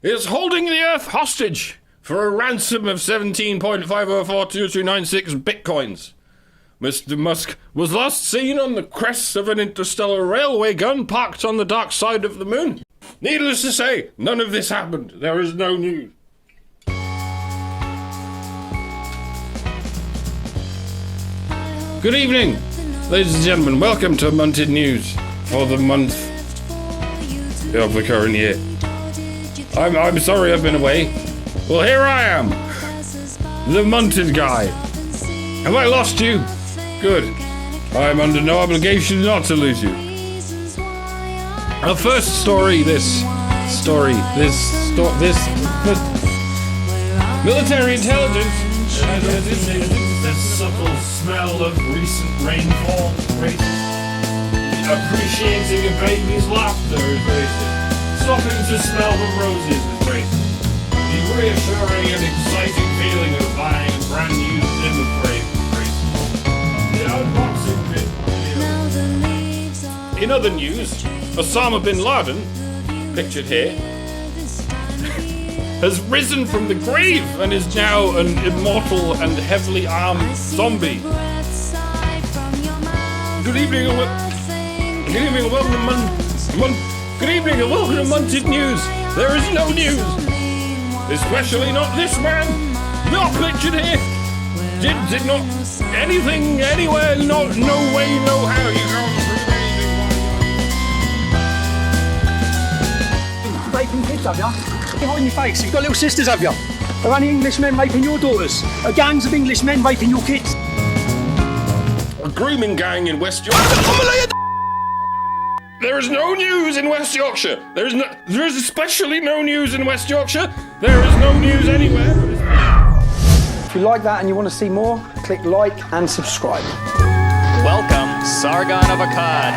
Speaker 24: is holding the Earth hostage for a ransom of 17.5042296 bitcoins. Mr. Musk was last seen on the crest of an interstellar railway gun parked on the dark side of the moon. Needless to say, none of this happened. There is no news. Good evening, ladies and gentlemen. Welcome to Munted News for the month of the current year. I'm sorry I've been away. Well, here I am, the Munted guy. Have I lost you? Good. I'm under no obligation not to lose you. Our first story, this military intelligence the subtle smell of recent rainfall is racist. Appreciating a baby's laughter is racist. Stopping to smell the roses is racist. The reassuring and exciting feeling of buying a brand new Limbo frame is racist. The unboxing bit. In other news, Osama bin Laden, pictured here, has risen from the grave and is now an immortal and heavily armed zombie. Good evening and welcome to Munted News. There is no news, especially not this man, not pictured here. Did not anything anywhere, no way, no how you go.
Speaker 5: Raping kids, have you? Behind your face, you've got little sisters, have you? Are any English men raping your daughters? Are gangs of English men raping your kids?
Speaker 21: A grooming gang in West Yorkshire. There is no news in West Yorkshire. There is especially no news in West Yorkshire. There is no news anywhere.
Speaker 5: If you like that and you want to see more, click like and subscribe.
Speaker 10: Welcome, Sargon of Akkad.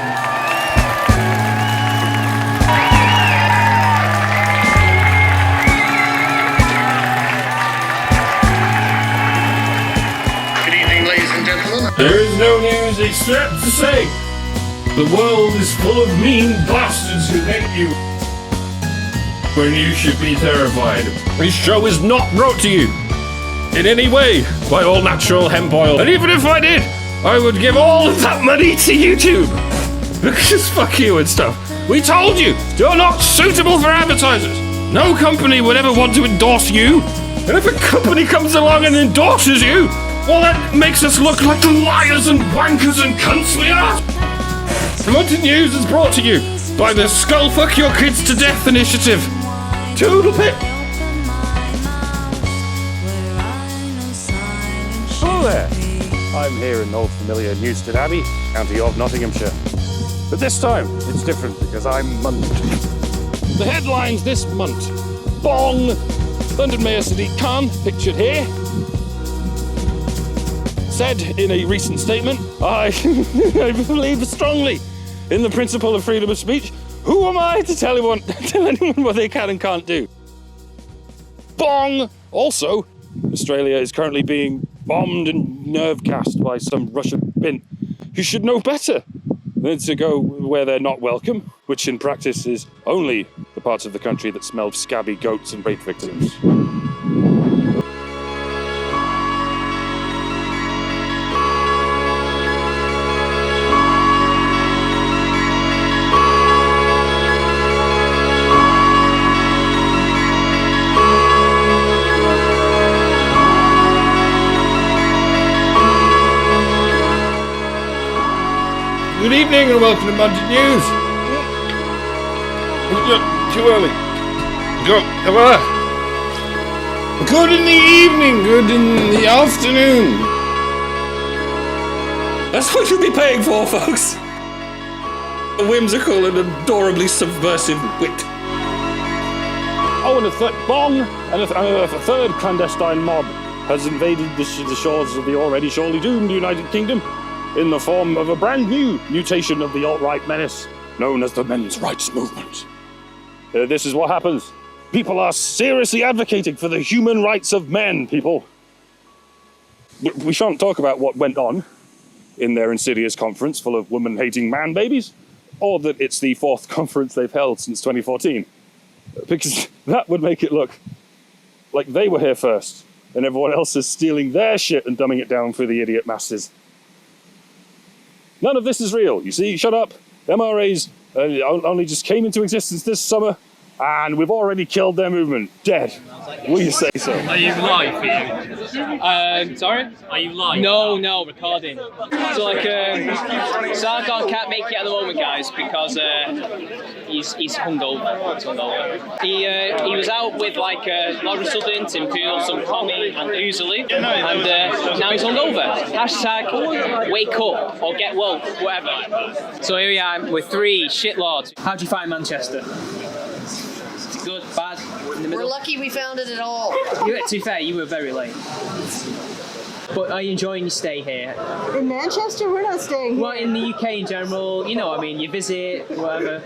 Speaker 21: There is no news except to say the world is full of mean bastards who hate you when you should be terrified. This show is not brought to you in any way by All Natural Hemp Oil. And even if I did, I would give all of that money to YouTube. Because fuck you and stuff. We told you, you're not suitable for advertisers. No company would ever want to endorse you. And if a company comes along and endorses you, well, that makes us look like the liars and wankers and cunts we are. Munted News is brought to you by the Skull Fuck Your Kids to Death initiative. Toodle pip.
Speaker 12: Hello there. I'm here in old familiar Newstead Abbey, county of Nottinghamshire. But this time, it's different because I'm Munted.
Speaker 21: The headlines this month. Bong. London Mayor Sadiq Khan, pictured here, said in a recent statement, I believe strongly in the principle of freedom of speech,
Speaker 12: Who am I to tell anyone what they can and can't do? Bong! Also, Australia is currently being bombed and nerve-gassed by some Russian bint who should know better than to go where they're not welcome, which in practice is only the parts of the country that smell of scabby goats and rape victims.
Speaker 21: Good evening and welcome to Munted News. Too early. Go. Good in the evening, good in the afternoon.
Speaker 24: That's what you'll be paying for, folks. A whimsical and adorably subversive wit.
Speaker 12: Oh, and a third clandestine mob has invaded the shores of the already surely doomed United Kingdom in the form of a brand new mutation of the alt-right menace known as the men's rights movement. This is what happens. People are seriously advocating for the human rights of men, people. We shan't talk about what went on in their insidious conference full of woman-hating man-babies, or that it's the 4th conference they've held since 2014, because that would make it look like they were here first, and everyone else is stealing their shit and dumbing it down for the idiot masses. None of this is real, you see, shut up. MRAs only just came into existence this summer, and we've already killed their movement. Dead. Will you say so?
Speaker 6: Are you live for you? Sorry? Are you live? No, recording. So Sargon can't make it at the moment, guys, because he's hungover. He was out with Laura Southern, Tim Poole, some Tommy and Oozily, and now he's hungover. Hashtag wake up or get woke, whatever. So here we are with 3 shitlords. How do you find Manchester? Good, bad, in the middle?
Speaker 13: We're lucky we found it at all.
Speaker 6: To be fair, you were very late. But are you enjoying your stay here?
Speaker 19: In Manchester, we're not staying here.
Speaker 6: Well, in the UK in general, you know what I mean, you visit, whatever.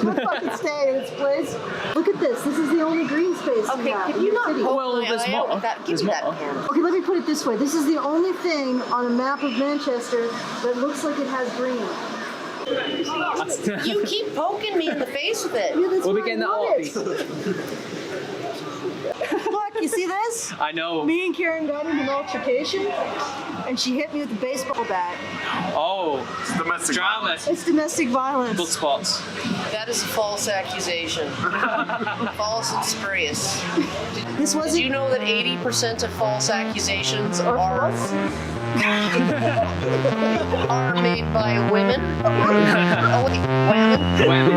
Speaker 19: We'll fucking stay in this place. Look at this. This is the only green space we have.
Speaker 13: Can you not poke
Speaker 6: Well,
Speaker 13: my
Speaker 6: there's
Speaker 13: eye out
Speaker 6: more.
Speaker 13: with that? Give
Speaker 6: There's
Speaker 13: me that
Speaker 6: more.
Speaker 13: pen.
Speaker 19: Okay, let me put it this way. This is the only thing on a map of Manchester that looks like it has green.
Speaker 13: You keep poking me in the face with it.
Speaker 19: Yeah, that's
Speaker 6: We'll be
Speaker 19: why
Speaker 6: getting
Speaker 19: I
Speaker 6: that
Speaker 19: want
Speaker 6: all
Speaker 19: it. Look, you see this?
Speaker 6: I know.
Speaker 19: Me and Karen got into an altercation, and she hit me with a baseball bat.
Speaker 6: Oh, it's domestic drama.
Speaker 19: It's domestic violence.
Speaker 6: Blood spots.
Speaker 13: That is a false accusation. False and spurious. Did you know that 80% of false accusations are made by women? Oh, wait, women.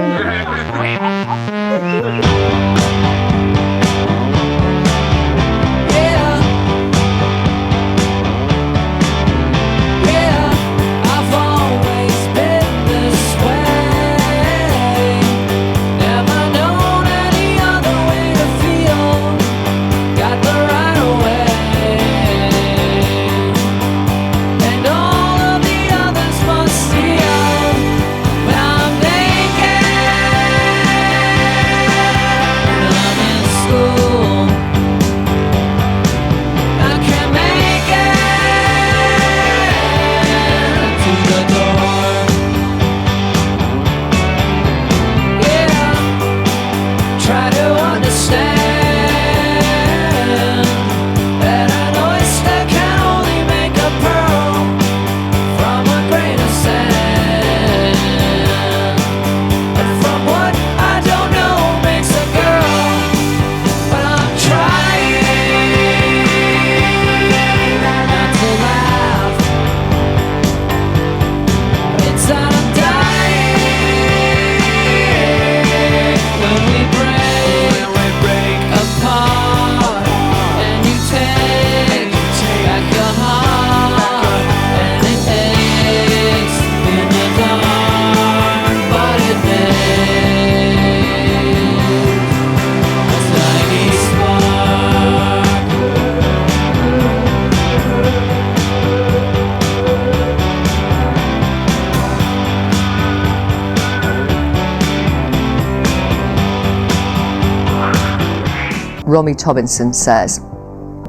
Speaker 1: Romy Tobinson says,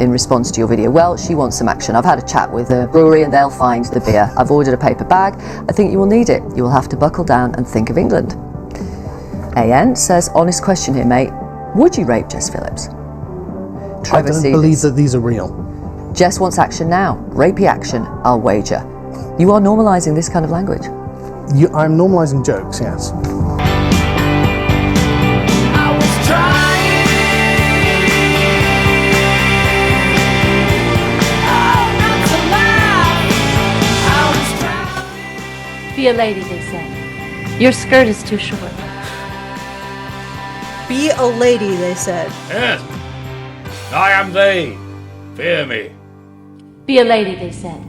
Speaker 1: in response to your video, well, she wants some action. I've had a chat with the brewery and they'll find the beer. I've ordered a paper bag. I think you will need it. You will have to buckle down and think of England. AN says, honest question here, mate. Would you rape Jess Phillips? Trevor
Speaker 14: I don't
Speaker 1: Stevens.
Speaker 14: believe that these are real.
Speaker 1: Jess wants action now. Rapey action, I'll wager. You are normalising this kind of language.
Speaker 14: I'm normalising jokes, yes.
Speaker 15: Be a lady, they said. Your skirt is too short.
Speaker 19: Be a lady, they said.
Speaker 24: Yes. I am they. Fear me.
Speaker 15: Be a lady, they said.